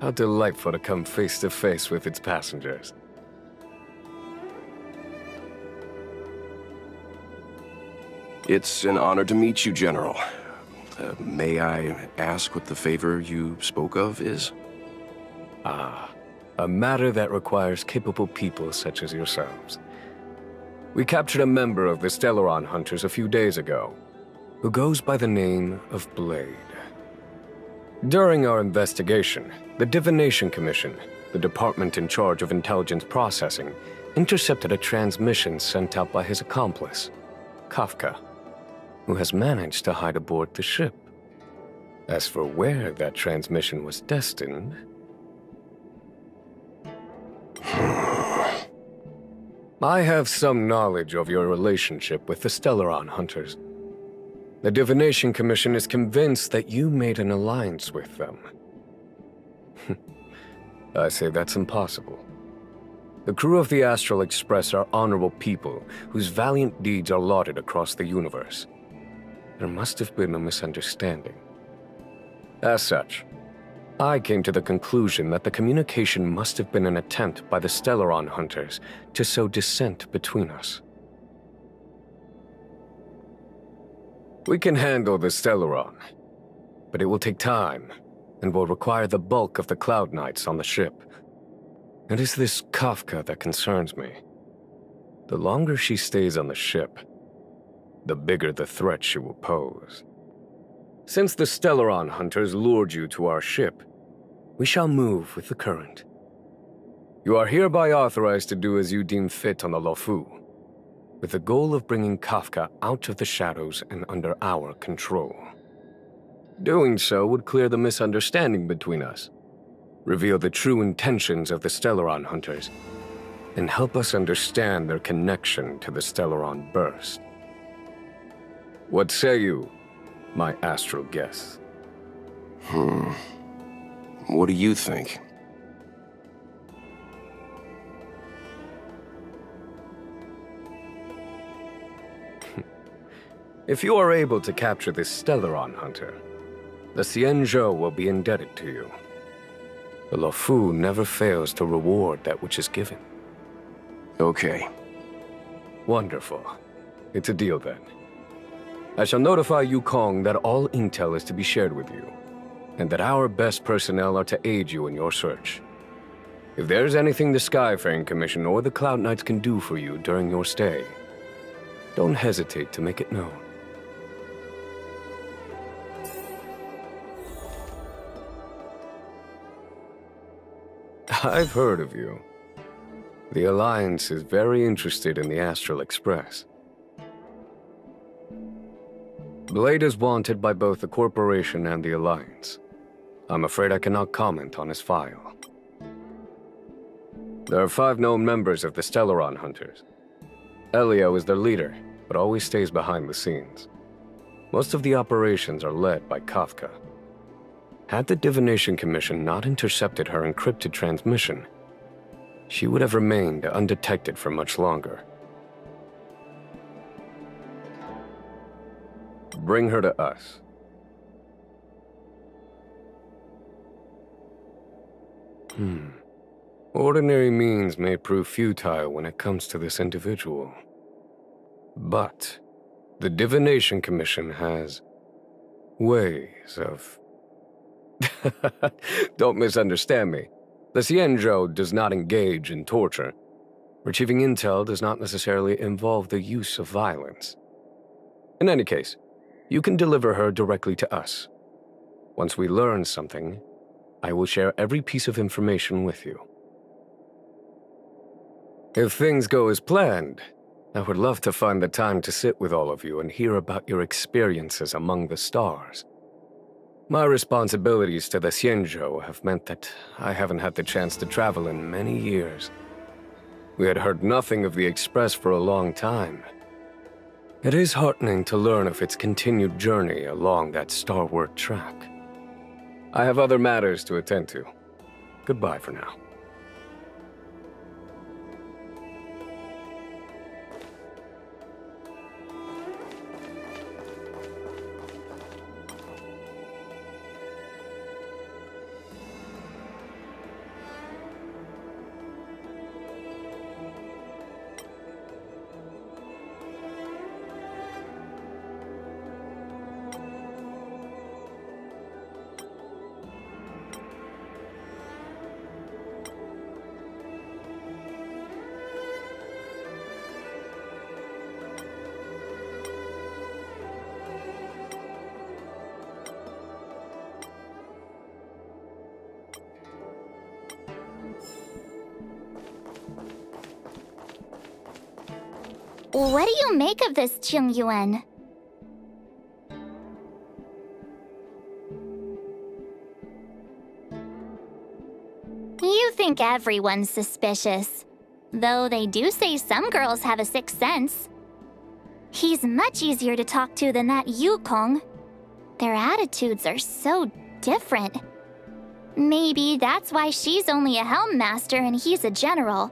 How delightful to come face to face with its passengers. It's an honor to meet you, General. May I ask what the favor you spoke of is? Ah, a matter that requires capable people such as yourselves. We captured a member of the Stellaron Hunters a few days ago, who goes by the name of Blade. During our investigation, the Divination Commission, the department in charge of intelligence processing, intercepted a transmission sent out by his accomplice, Kafka, who has managed to hide aboard the ship. As for where that transmission was destined... I have some knowledge of your relationship with the Stellaron Hunters. The Divination Commission is convinced that you made an alliance with them. I say that's impossible. The crew of the Astral Express are honorable people whose valiant deeds are lauded across the universe. There must have been a misunderstanding. As such, I came to the conclusion that the communication must have been an attempt by the Stellaron Hunters to sow dissent between us. We can handle the Stellaron, but it will take time and will require the bulk of the Cloud Knights on the ship. It is this Kafka that concerns me. The longer she stays on the ship, the bigger the threat she will pose. Since the Stellaron Hunters lured you to our ship, we shall move with the current. You are hereby authorized to do as you deem fit on the Lo Fu, with the goal of bringing Kafka out of the shadows and under our control. Doing so would clear the misunderstanding between us, reveal the true intentions of the Stellaron Hunters, and help us understand their connection to the Stellaron Burst. What say you, my astral guests? What do you think? If you are able to capture this Stellaron Hunter, the Xianzhou will be indebted to you. The Lo Fu never fails to reward that which is given. Okay. Wonderful. It's a deal then. I shall notify Yukong that all intel is to be shared with you, and that our best personnel are to aid you in your search. If there's anything the Skyfaring Commission or the Cloud Knights can do for you during your stay, don't hesitate to make it known. I've heard of you. The Alliance is very interested in the Astral Express. Blade is wanted by both the Corporation and the Alliance. I'm afraid I cannot comment on his file. There are 5 known members of the Stellaron Hunters. Elio is their leader, but always stays behind the scenes. Most of the operations are led by Kafka. Had the Divination Commission not intercepted her encrypted transmission, she would have remained undetected for much longer. Bring her to us. Ordinary means may prove futile when it comes to this individual. But the Divination Commission has ways of... Don't misunderstand me. The Xianzhou does not engage in torture. Retrieving intel does not necessarily involve the use of violence. In any case, you can deliver her directly to us. Once we learn something, I will share every piece of information with you. If things go as planned, I would love to find the time to sit with all of you and hear about your experiences among the stars. My responsibilities to the Xianzhou have meant that I haven't had the chance to travel in many years. We had heard nothing of the Express for a long time. It is heartening to learn of its continued journey along that starward track. I have other matters to attend to. Goodbye for now. What do you make of this, Qing Yuan? You think everyone's suspicious. Though they do say some girls have a sixth sense. He's much easier to talk to than that Yukong. Their attitudes are so different. Maybe that's why she's only a helm master and he's a general.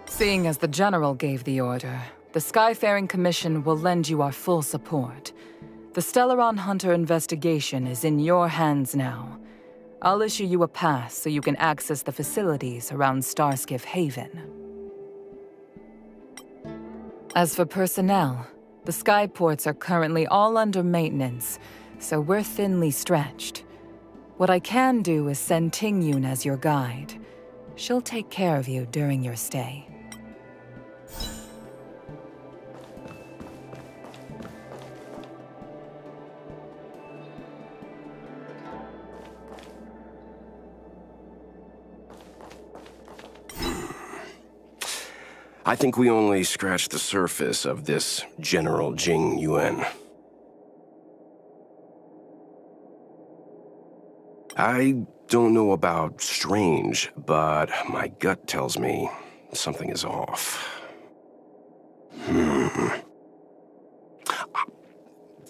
Seeing as the General gave the order, the Skyfaring Commission will lend you our full support. The Stellaron Hunter investigation is in your hands now. I'll issue you a pass so you can access the facilities around Starskiff Haven. As for personnel, the skyports are currently all under maintenance, so we're thinly stretched. What I can do is send Tingyun as your guide. She'll take care of you during your stay. I think we only scratched the surface of this General Jing Yuan. I don't know about strange, but my gut tells me something is off.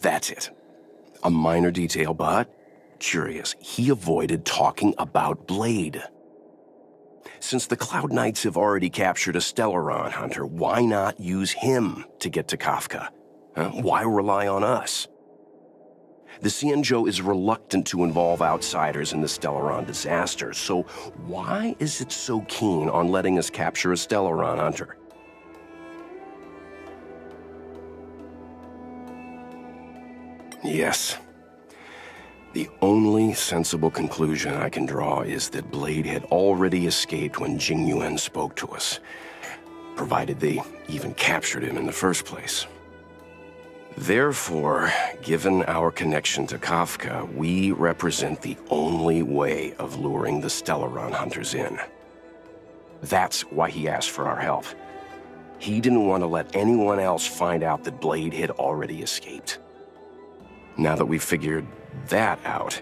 That's it. A minor detail, but curious. He avoided talking about Blade. Since the Cloud Knights have already captured a Stellaron hunter, why not use him to get to Kafka? Why rely on us? The Xianzhou is reluctant to involve outsiders in the Stellaron disaster, so why is it so keen on letting us capture a Stellaron hunter? Yes. The only sensible conclusion I can draw is that Blade had already escaped when Jing Yuan spoke to us, provided they even captured him in the first place. Therefore, given our connection to Kafka, we represent the only way of luring the Stellaron hunters in. That's why he asked for our help. He didn't want to let anyone else find out that Blade had already escaped. Now that we've figured that out,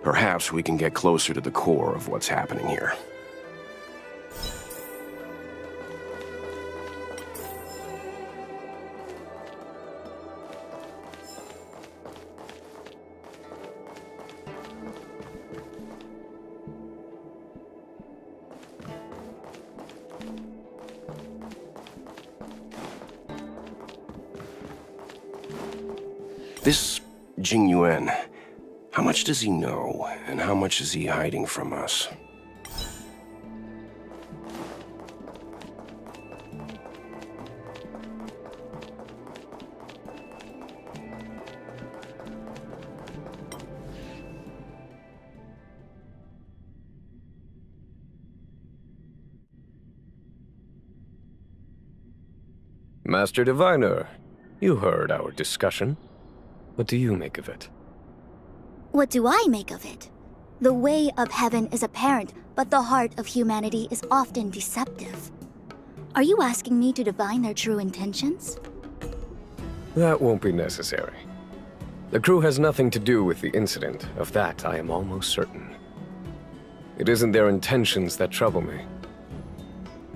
perhaps we can get closer to the core of what's happening here. This Jing Yuan, how much does he know, and how much is he hiding from us? Master Diviner, you heard our discussion. What do you make of it? What do I make of it? The way of heaven is apparent, but the heart of humanity is often deceptive. Are you asking me to divine their true intentions? That won't be necessary. The crew has nothing to do with the incident. Of that, I am almost certain. It isn't their intentions that trouble me.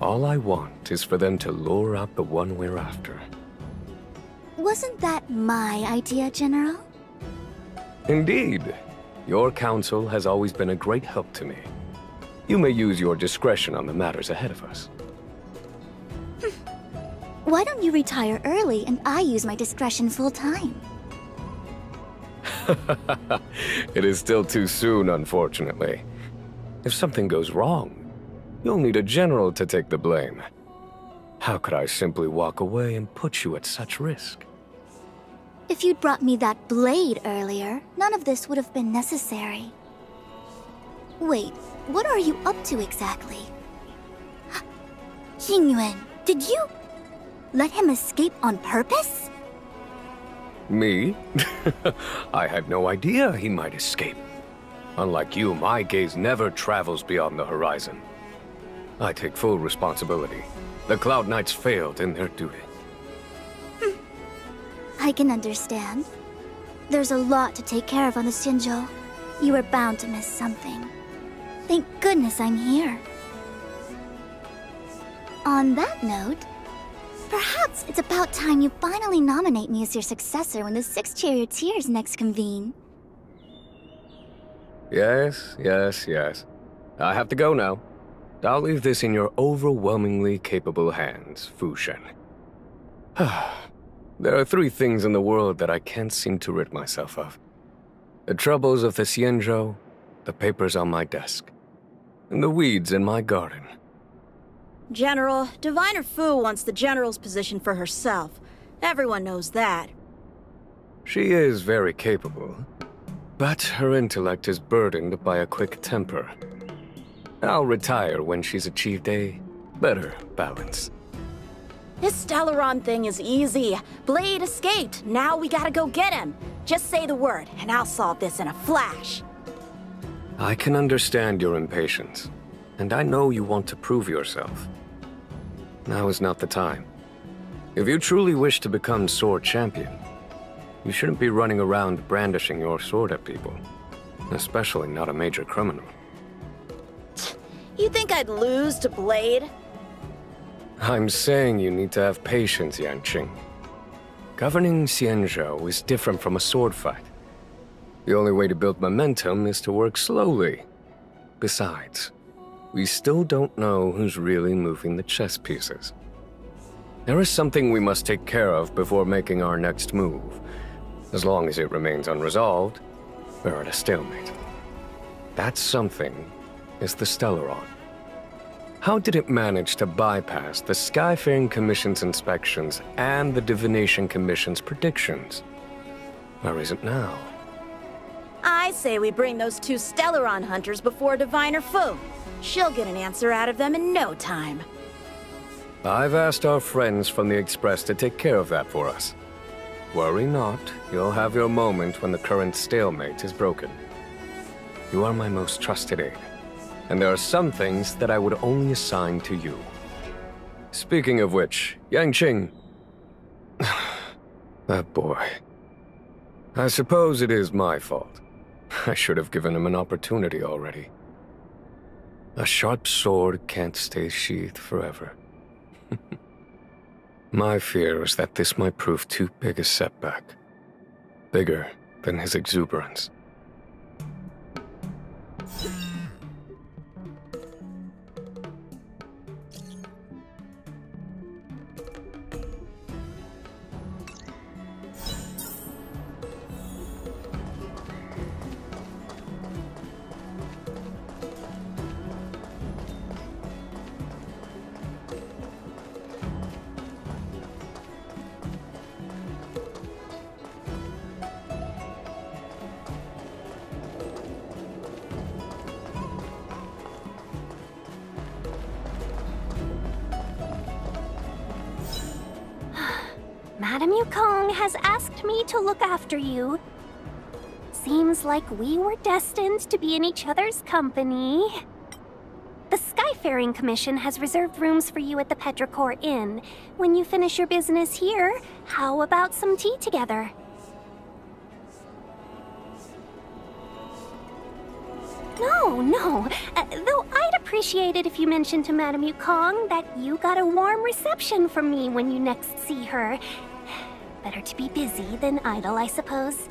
All I want is for them to lure out the one we're after. Wasn't that my idea, General? Indeed. Your counsel has always been a great help to me. You may use your discretion on the matters ahead of us. Why don't you retire early and I use my discretion full time? It is still too soon, unfortunately. If something goes wrong, you'll need a general to take the blame. How could I simply walk away and put you at such risk? If you'd brought me that blade earlier, none of this would have been necessary. Wait, what are you up to exactly? Jing Yuan, did you let him escape on purpose? Me? I had no idea he might escape. Unlike you, my gaze never travels beyond the horizon. I take full responsibility. The Cloud Knights failed in their duty. I can understand. There's a lot to take care of on the Xianzhou. You were bound to miss something. Thank goodness I'm here. On that note, perhaps it's about time you finally nominate me as your successor when the 6 charioteers next convene. Yes. I have to go now. I'll leave this in your overwhelmingly capable hands, Fu Shen. There are 3 things in the world that I can't seem to rid myself of. The troubles of the Xianzhou, the papers on my desk, and the weeds in my garden. General, Diviner Fu wants the General's position for herself. Everyone knows that. She is very capable, but her intellect is burdened by a quick temper. I'll retire when she's achieved a better balance. This Stellaron thing is easy. Blade escaped. Now we gotta go get him. Just say the word, and I'll solve this in a flash. I can understand your impatience, and I know you want to prove yourself. Now is not the time. If you truly wish to become sword champion, you shouldn't be running around brandishing your sword at people. especially not a major criminal. You think I'd lose to Blade? I'm saying you need to have patience, Yanqing. Governing Xianzhou is different from a sword fight. The only way to build momentum is to work slowly. Besides, we still don't know who's really moving the chess pieces. There is something we must take care of before making our next move. As long as it remains unresolved, we're at a stalemate. That something is the Stellaron. How did it manage to bypass the Skyfaring Commission's inspections and the Divination Commission's predictions? Where is it now? I say we bring those two Stellaron hunters before Diviner Fu. She'll get an answer out of them in no time. I've asked our friends from the Express to take care of that for us. Worry not, you'll have your moment when the current stalemate is broken. You are my most trusted aide, and there are some things that I would only assign to you. Speaking of which, Yanqing... that boy. I suppose it is my fault. I should have given him an opportunity already. A sharp sword can't stay sheathed forever. My fear is that this might prove too big a setback. Bigger than his exuberance. Madame Yukong has asked me to look after you. Seems like we were destined to be in each other's company. The Skyfaring Commission has reserved rooms for you at the Petrichor Inn. When you finish your business here, how about some tea together? No. Though I'd appreciate it if you mentioned to Madame Yukong that you got a warm reception from me when you next see her. Better to be busy than idle, I suppose.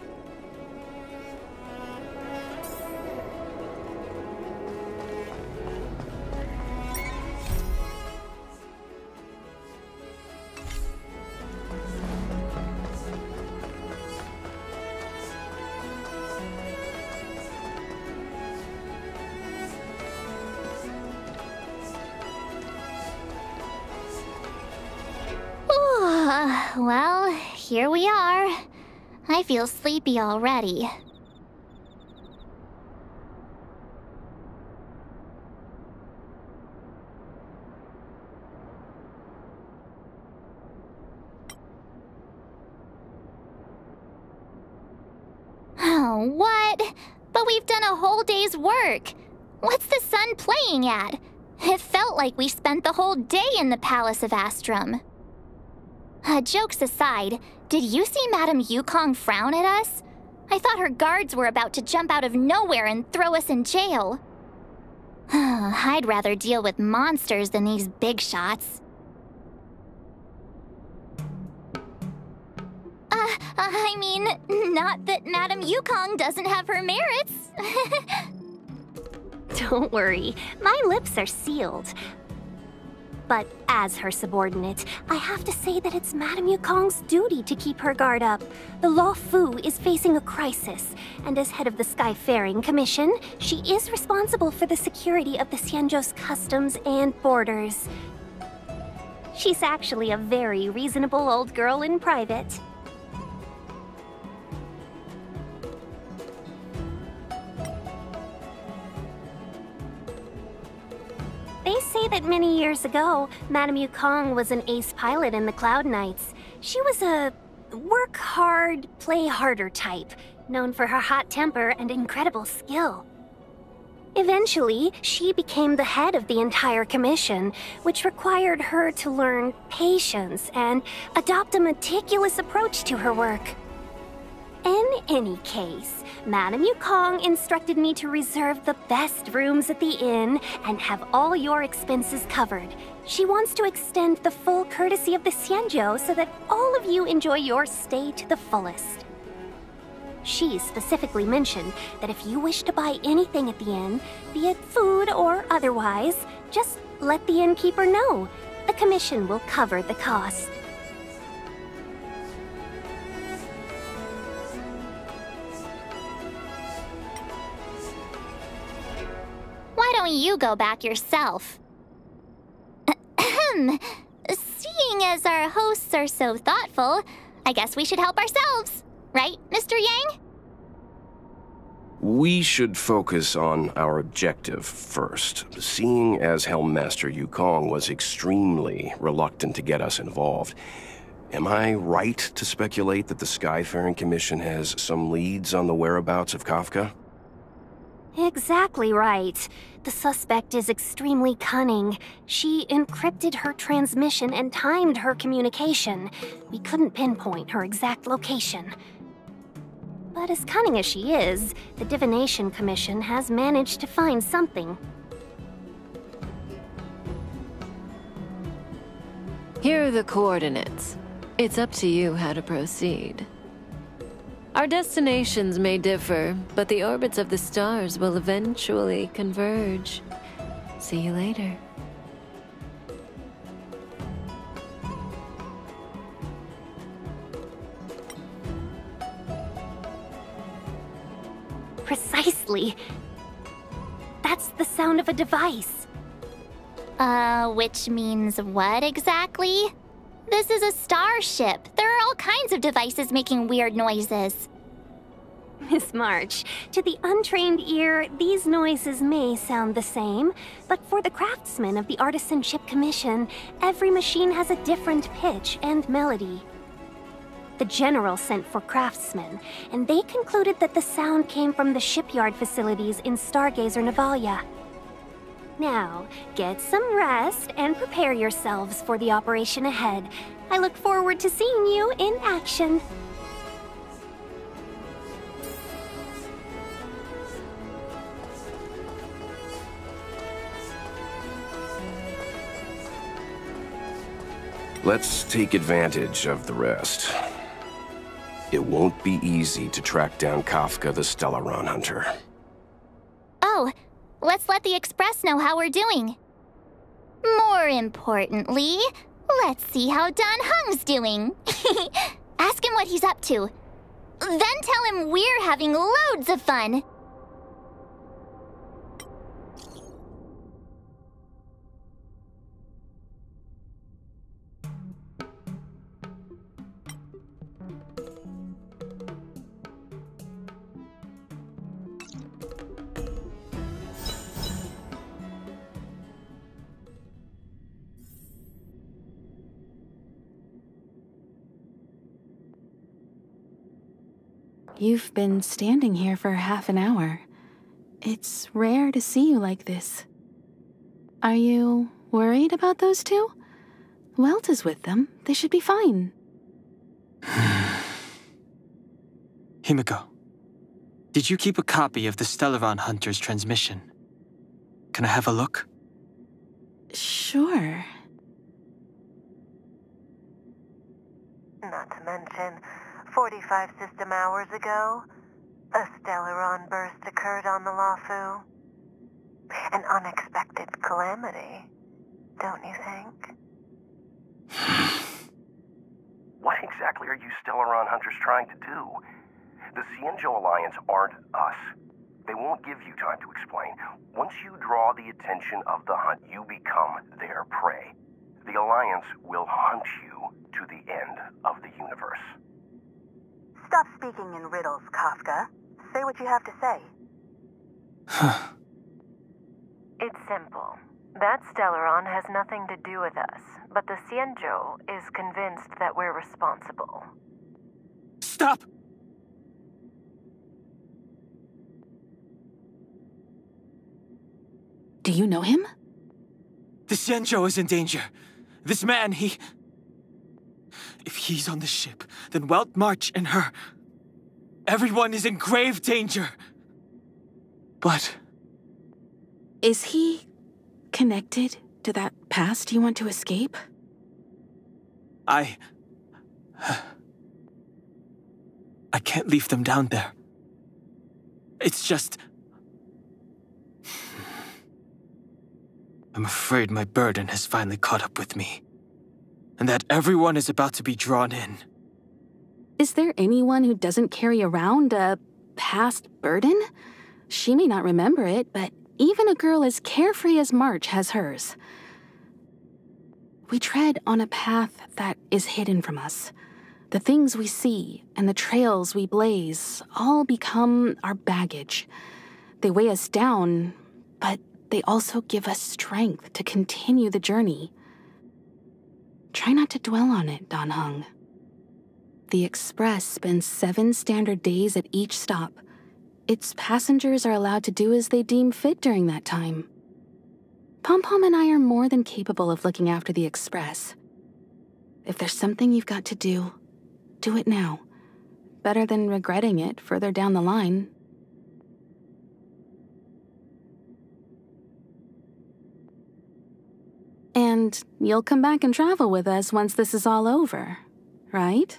Well, here we are. I feel sleepy already. Oh, what? But we've done a whole day's work. What's the sun playing at? It felt like we spent the whole day in the Palace of Astrum. Jokes aside, did you see Madame Yukong frown at us? I thought her guards were about to jump out of nowhere and throw us in jail. I'd rather deal with monsters than these big shots. I mean, not that Madame Yukong doesn't have her merits. Don't worry, my lips are sealed. But as her subordinate, I have to say that it's Madame Yukong's duty to keep her guard up. The Law Fu is facing a crisis, and as head of the Skyfaring Commission, she is responsible for the security of the Xianzhou's customs and borders. She's actually a very reasonable old girl in private. They say that many years ago, Madame Yukong was an ace pilot in the Cloud Knights. She was a work hard, play harder type, known for her hot temper and incredible skill. Eventually, she became the head of the entire commission, which required her to learn patience and adopt a meticulous approach to her work. In any case, Madame Yukong instructed me to reserve the best rooms at the inn and have all your expenses covered. She wants to extend the full courtesy of the Xianzhou so that all of you enjoy your stay to the fullest. She specifically mentioned that if you wish to buy anything at the inn, be it food or otherwise, just let the innkeeper know. The commission will cover the cost. Why don't you go back yourself? Seeing as our hosts are so thoughtful, I guess we should help ourselves. Right, Mr. Yang? We should focus on our objective first. Seeing as Helmmaster Yukong was extremely reluctant to get us involved, am I right to speculate that the Skyfaring Commission has some leads on the whereabouts of Kafka? Exactly right. The suspect is extremely cunning. She encrypted her transmission and timed her communication. We couldn't pinpoint her exact location. But as cunning as she is, the Divination Commission has managed to find something. Here are the coordinates. It's up to you how to proceed. Our destinations may differ, but the orbits of the stars will eventually converge. See you later. Precisely. That's the sound of a device. Which means what exactly? This is a starship. There are all kinds of devices making weird noises. Miss March, to the untrained ear, these noises may sound the same, but for the craftsmen of the Artisanship Commission, every machine has a different pitch and melody. The General sent for craftsmen, and they concluded that the sound came from the shipyard facilities in Stargazer Navalia. Now, get some rest and prepare yourselves for the operation ahead. I look forward to seeing you in action. Let's take advantage of the rest. It won't be easy to track down Kafka the Stellaron Hunter. Oh, let's let the Express know how we're doing. More importantly, let's see how Dan Heng's doing. Ask him what he's up to. Then tell him we're having loads of fun. You've been standing here for half an hour. It's rare to see you like this. Are you worried about those two? Welt is with them. They should be fine. Himiko, did you keep a copy of the Stellaron Hunter's transmission? Can I have a look? Sure. Not to mention, 45 system hours ago, a Stellaron burst occurred on the Luofu. An unexpected calamity, don't you think? What exactly are you Stellaron Hunters trying to do? The Xianzhou Alliance aren't us. They won't give you time to explain. Once you draw the attention of the hunt, you become their prey. The Alliance will hunt you to the end of the universe. Stop speaking in riddles, Kafka. Say what you have to say. It's simple. That Stellaron has nothing to do with us, but the Xianzhou is convinced that we're responsible. Stop! Do you know him? The Xianzhou is in danger. This man, If he's on the ship, then Welt March and her... Everyone is in grave danger. But... Is he connected to that past you want to escape? I can't leave them down there. It's just... I'm afraid my burden has finally caught up with me. And that everyone is about to be drawn in. Is there anyone who doesn't carry around a past burden? She may not remember it, but even a girl as carefree as March has hers. We tread on a path that is hidden from us. The things we see and the trails we blaze all become our baggage. They weigh us down, but they also give us strength to continue the journey. Try not to dwell on it, Dan Heng. The Express spends 7 standard days at each stop. Its passengers are allowed to do as they deem fit during that time. Pom-Pom and I are more than capable of looking after the Express. If there's something you've got to do it now. Better than regretting it further down the line. And you'll come back and travel with us once this is all over, right?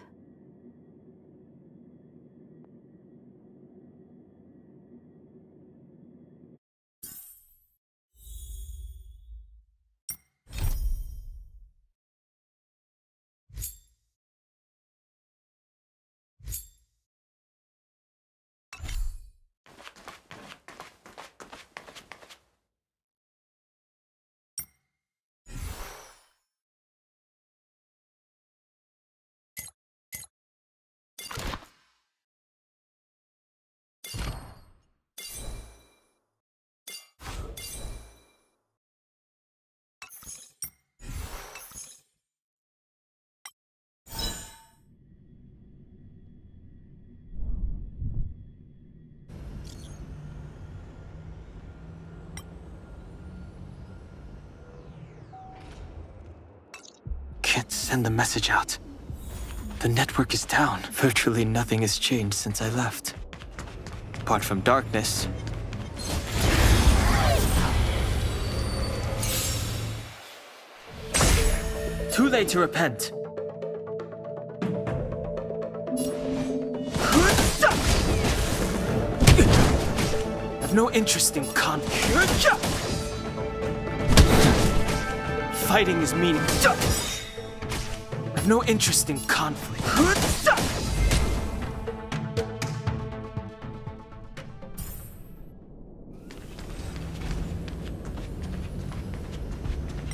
Can't send the message out. The network is down. Virtually nothing has changed since I left. Apart from darkness. Too late to repent. I've no interest in conflict. Fighting is meaningless. I've no interest in conflict.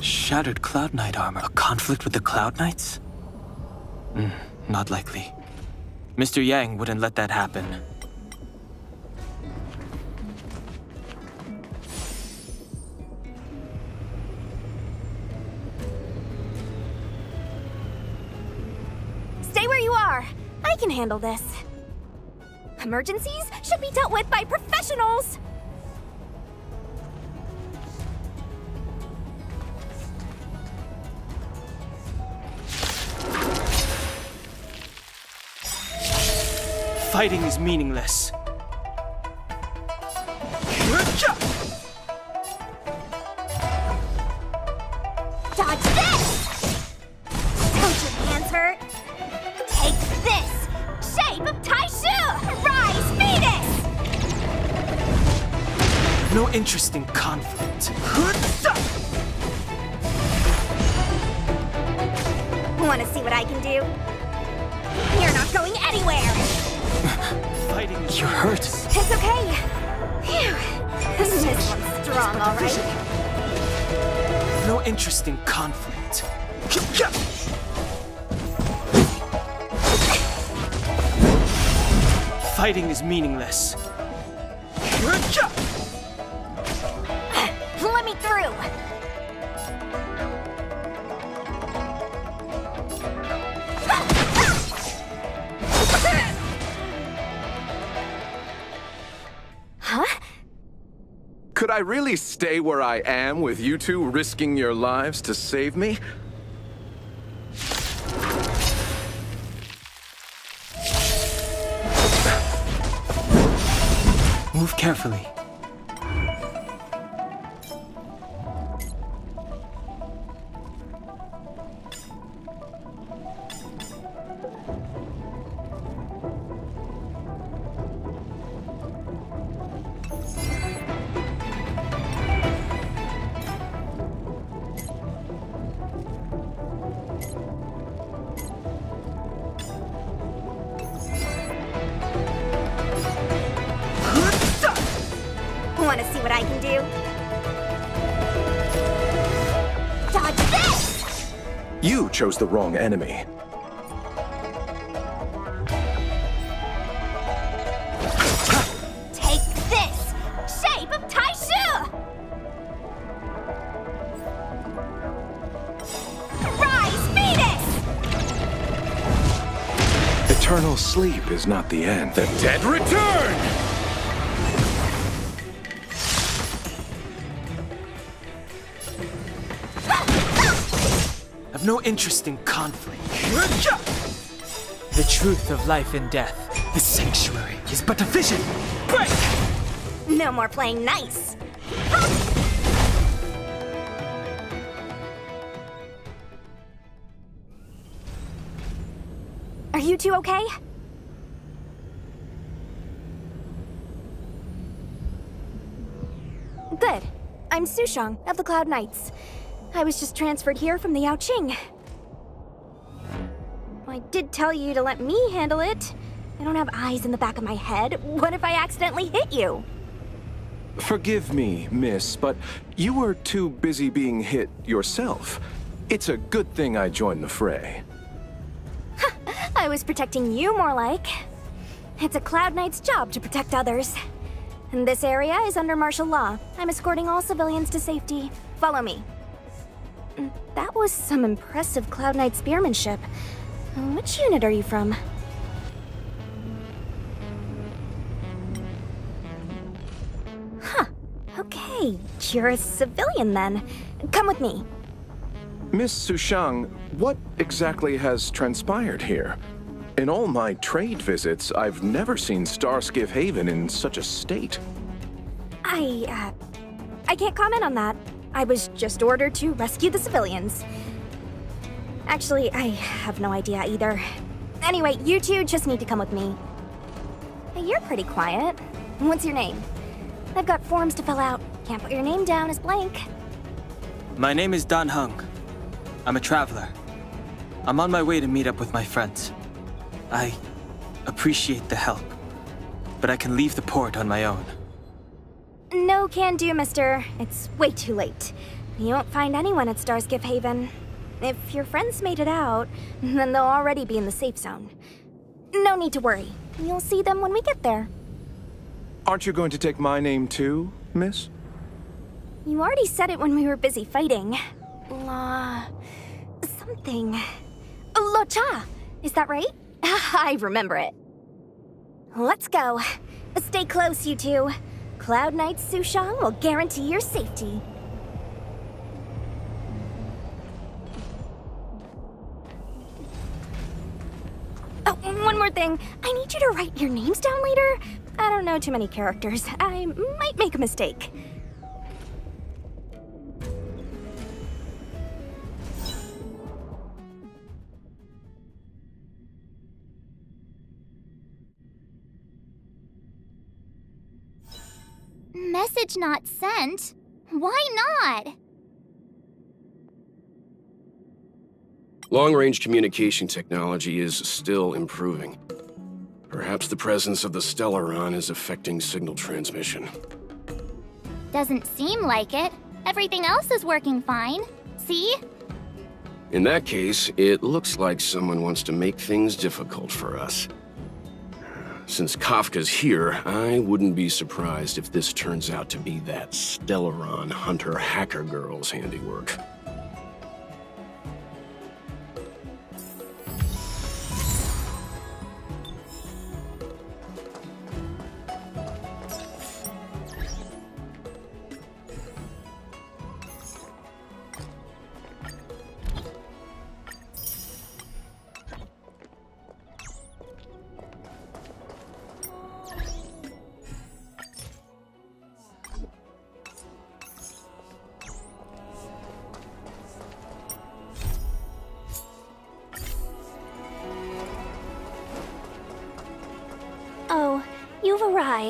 Shattered Cloud Knight armor. A conflict with the Cloud Knights? Not likely. Mr. Yang wouldn't let that happen. Stay where you are. I can handle this. Emergencies should be dealt with by professionals. Fighting is meaningless. Dodge this! Don't your hands hurt? Take this! Shape of Taishu! Rise, Venus! No interest in conflict. Wanna see what I can do? You're not going anywhere! Fighting is... You're hurt. It's okay. Phew. This one's strong, all right. No interest in conflict. Fighting is meaningless. Let me through. Huh? Could I really stay where I am with you two risking your lives to save me? Move carefully. Want to see what I can do? Dodge this! You chose the wrong enemy. Take this! Shape of Taishu! Rise, Fetus! Eternal sleep is not the end. The dead return! I've no interest in conflict. The truth of life and death. The sanctuary is but a vision. Break! No more playing nice. Are you two okay? Good. I'm Sushang of the Cloud Knights. I was just transferred here from the Yaoqing. I did tell you to let me handle it. I don't have eyes in the back of my head. What if I accidentally hit you? Forgive me, miss, but you were too busy being hit yourself. It's a good thing I joined the fray. I was protecting you more like. It's a Cloud Knight's job to protect others. And this area is under martial law. I'm escorting all civilians to safety. Follow me. That was some impressive Cloud Knight spearmanship. Which unit are you from? Huh. Okay, you're a civilian then. Come with me. Miss Sushang, what exactly has transpired here? In all my trade visits, I've never seen Starskiff Haven in such a state. I can't comment on that. I was just ordered to rescue the civilians. Actually, I have no idea either. Anyway, you two just need to come with me. Hey, you're pretty quiet. What's your name? I've got forms to fill out. Can't put your name down as blank. My name is Dan Hung. I'm a traveler. I'm on my way to meet up with my friends. I appreciate the help, but I can leave the port on my own. No can do, mister. It's way too late. You won't find anyone at Starskiff Haven. If your friends made it out, then they'll already be in the safe zone. No need to worry. You'll see them when we get there. Aren't you going to take my name too, miss? You already said it when we were busy fighting. Something. Lo Cha! Is that right? I remember it. Let's go. Stay close, you two. Cloud Knight Sushang will guarantee your safety. Oh, one more thing. I need you to write your names down later. I don't know too many characters. I might make a mistake. Message not sent? Why not? Long-range communication technology is still improving. Perhaps the presence of the Stellaron is affecting signal transmission. Doesn't seem like it. Everything else is working fine. See? In that case, it looks like someone wants to make things difficult for us. Since Kafka's here, I wouldn't be surprised if this turns out to be that Stellaron hunter hacker girl's handiwork.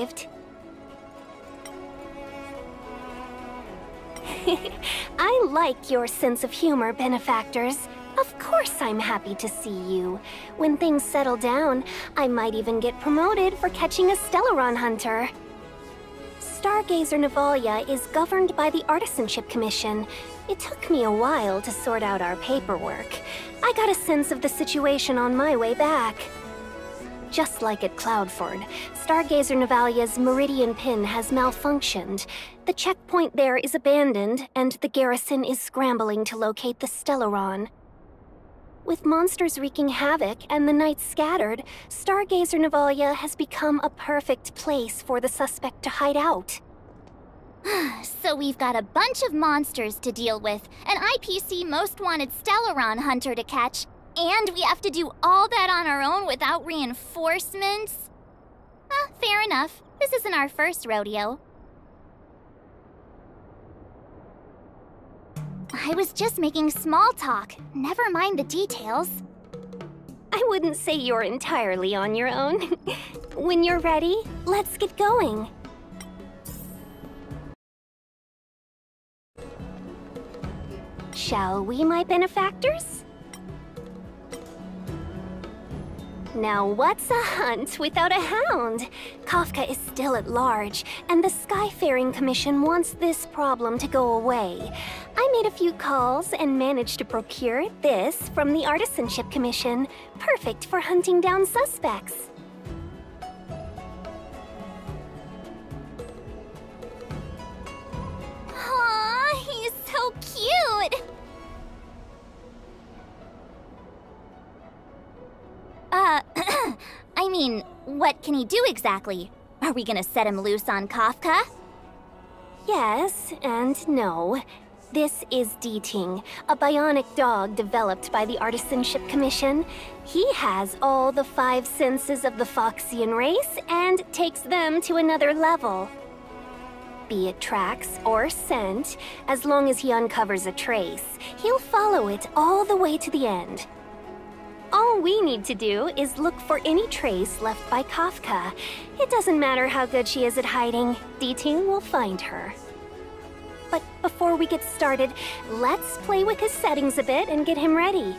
arrived. I like your sense of humor, benefactors. Of course I'm happy to see you. When things settle down, I might even get promoted for catching a Stellaron hunter. Stargazer Navalia is governed by the Artisanship Commission. It took me a while to sort out our paperwork. I got a sense of the situation on my way back. Just like at Cloudford, Stargazer Navalia's Meridian Pin has malfunctioned. The checkpoint there is abandoned, and the garrison is scrambling to locate the Stellaron. With monsters wreaking havoc and the night scattered, Stargazer Navalia has become a perfect place for the suspect to hide out. So we've got a bunch of monsters to deal with, an IPC Most Wanted Stellaron hunter to catch, and we have to do all that on our own without reinforcements? Fair enough. This isn't our first rodeo. I was just making small talk. Never mind the details. I wouldn't say you're entirely on your own. When you're ready, let's get going. Shall we, my benefactors? Now what's a hunt without a hound? Kafka is still at large, and the Skyfaring Commission wants this problem to go away. I made a few calls and managed to procure this from the Artisanship Commission. Perfect for hunting down suspects. Aww, he's so cute! I mean, what can he do exactly? Are we gonna set him loose on Kafka? Yes and no. This is D-Ting, a bionic dog developed by the Artisanship Commission. He has all the 5 senses of the Foxian race and takes them to another level. Be it tracks or scent, as long as he uncovers a trace, he'll follow it all the way to the end. All we need to do is look for any trace left by Kafka. It doesn't matter how good she is at hiding, D-Ting will find her. But before we get started, let's play with his settings a bit and get him ready.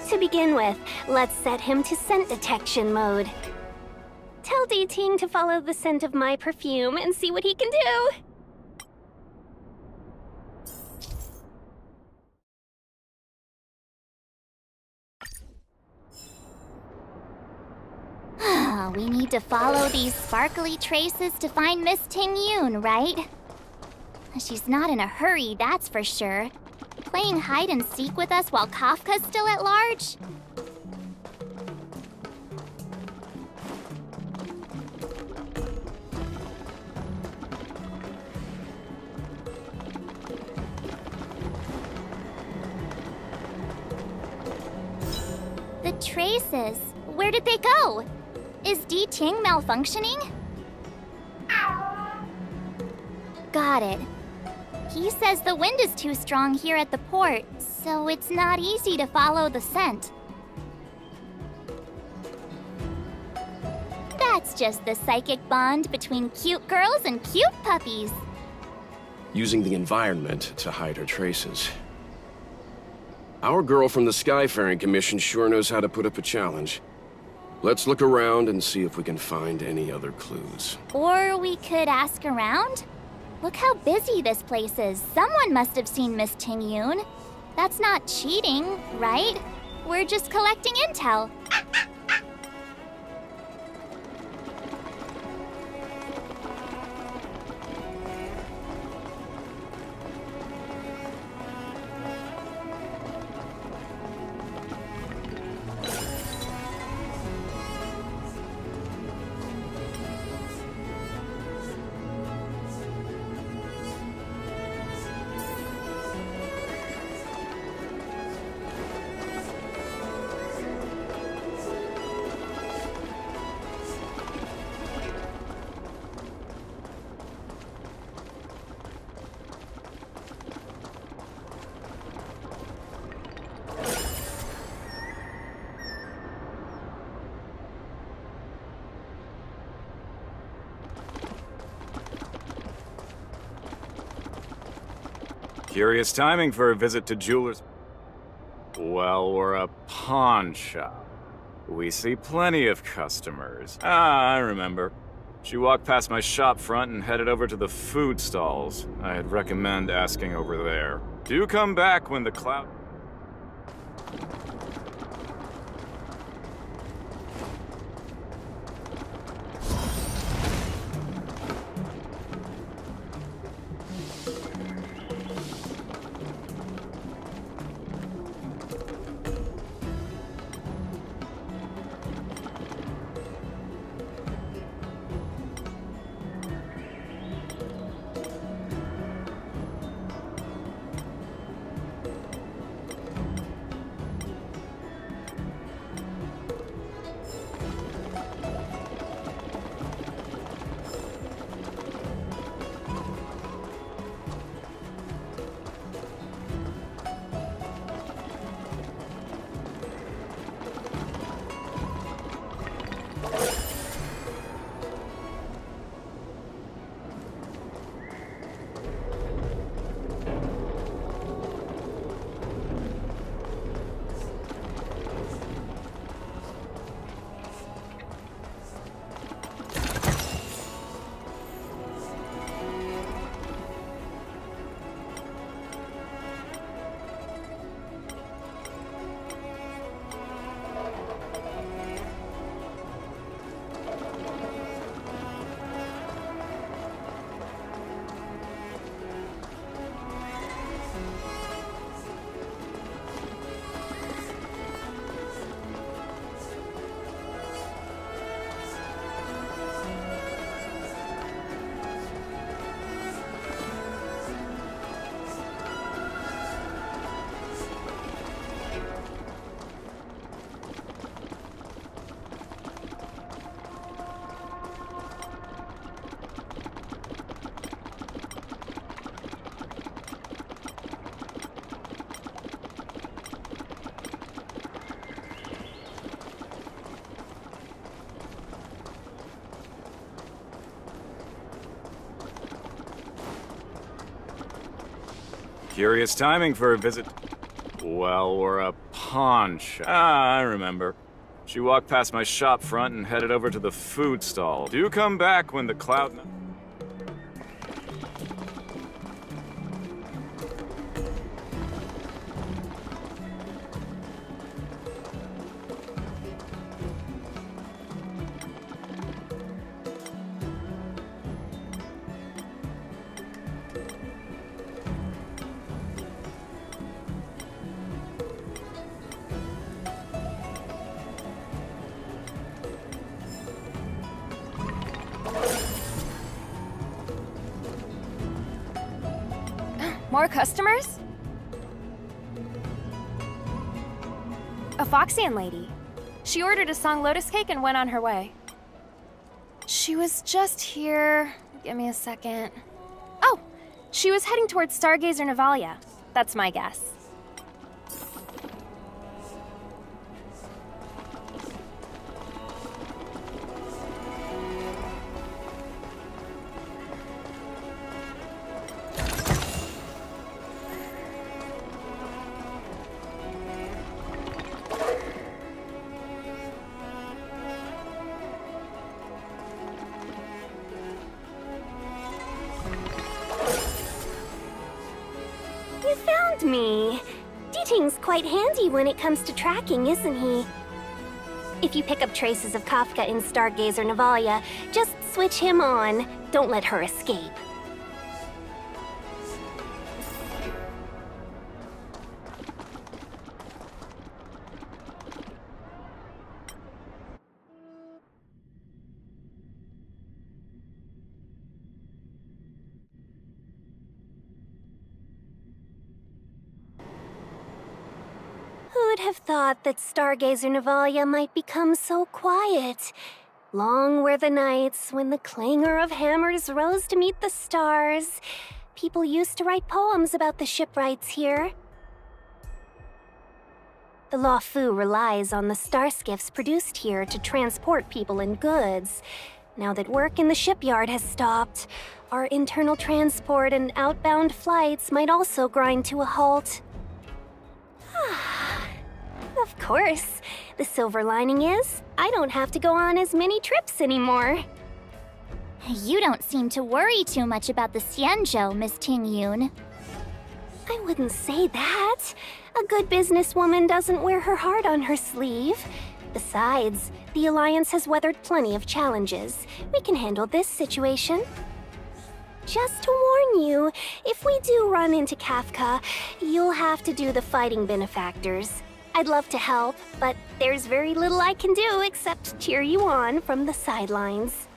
To begin with, let's set him to scent detection mode. Tell D-Ting to follow the scent of my perfume and see what he can do. We need to follow these sparkly traces to find Miss Ting-Yun, right? She's not in a hurry, that's for sure. Playing hide and seek with us while Kafka's still at large? The traces, where did they go? Is D-Ting malfunctioning? Got it. He says the wind is too strong here at the port, so it's not easy to follow the scent. That's just the psychic bond between cute girls and cute puppies. Using the environment to hide her traces. Our girl from the Skyfaring Commission sure knows how to put up a challenge. Let's look around and see if we can find any other clues. Or we could ask around? Look how busy this place is. Someone must have seen Miss Ting-Yun. That's not cheating, right? We're just collecting intel. Curious timing for a visit to jewelers. Well, we're a pawn shop. We see plenty of customers. Ah, I remember. She walked past my shop front and headed over to the food stalls. I'd recommend asking over there. Do come back when the cloud... Curious timing for a visit. Well, we're a pawn shop. Ah, I remember. She walked past my shop front and headed over to the food stall. Do come back when the cloud... More customers? A Foxian lady. She ordered a song lotus cake and went on her way. She was just here... Give me a second. Oh! She was heading towards Stargazer Navalia. That's my guess. Me. Deeting's quite handy when it comes to tracking, isn't he? If you pick up traces of Kafka in Stargazer Navalia, just switch him on. Don't let her escape. Who'd have thought that Stargazer Navalia might become so quiet? Long were the nights when the clangor of hammers rose to meet the stars. People used to write poems about the shipwrights here. The Law Fu relies on the star skiffs produced here to transport people and goods. Now that work in the shipyard has stopped, our internal transport and outbound flights might also grind to a halt. Of course. The silver lining is, I don't have to go on as many trips anymore. You don't seem to worry too much about the Xianzhou, Miss Ting-Yun. I wouldn't say that. A good businesswoman doesn't wear her heart on her sleeve. Besides, the Alliance has weathered plenty of challenges. We can handle this situation. Just to warn you, if we do run into Kafka, you'll have to do the fighting benefactors. I'd love to help, but there's very little I can do except cheer you on from the sidelines.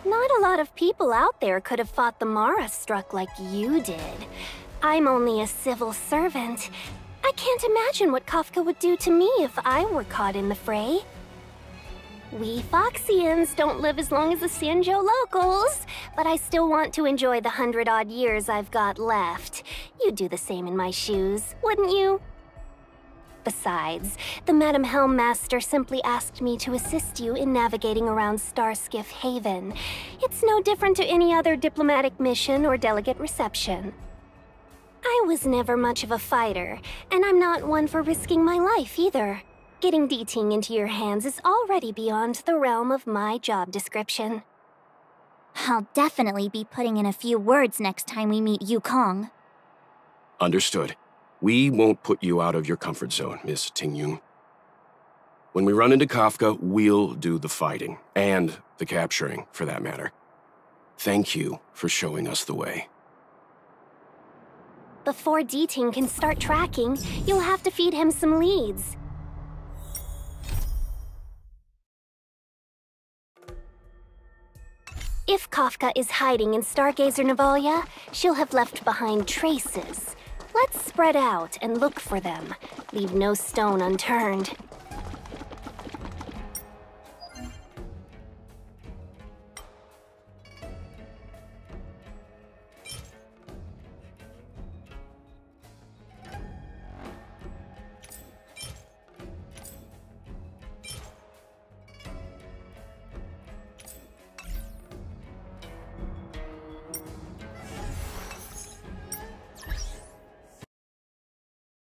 Not a lot of people out there could have fought the Mara struck like you did. I'm only a civil servant. I can't imagine what Kafka would do to me if I were caught in the fray. We Foxians don't live as long as the Xianzhou locals, but I still want to enjoy the 100-odd years I've got left. You'd do the same in my shoes, wouldn't you? Besides, the Madam Helmmaster simply asked me to assist you in navigating around Starskiff Haven. It's no different to any other diplomatic mission or delegate reception. I was never much of a fighter, and I'm not one for risking my life either. Getting D-Ting into your hands is already beyond the realm of my job description. I'll definitely be putting in a few words next time we meet Yukong. Understood. We won't put you out of your comfort zone, Miss Ting-Yun. When we run into Kafka, we'll do the fighting, and the capturing, for that matter. Thank you for showing us the way. Before D-Ting can start tracking, you'll have to feed him some leads. If Kafka is hiding in Stargazer Navalia, she'll have left behind traces. Let's spread out and look for them. Leave no stone unturned.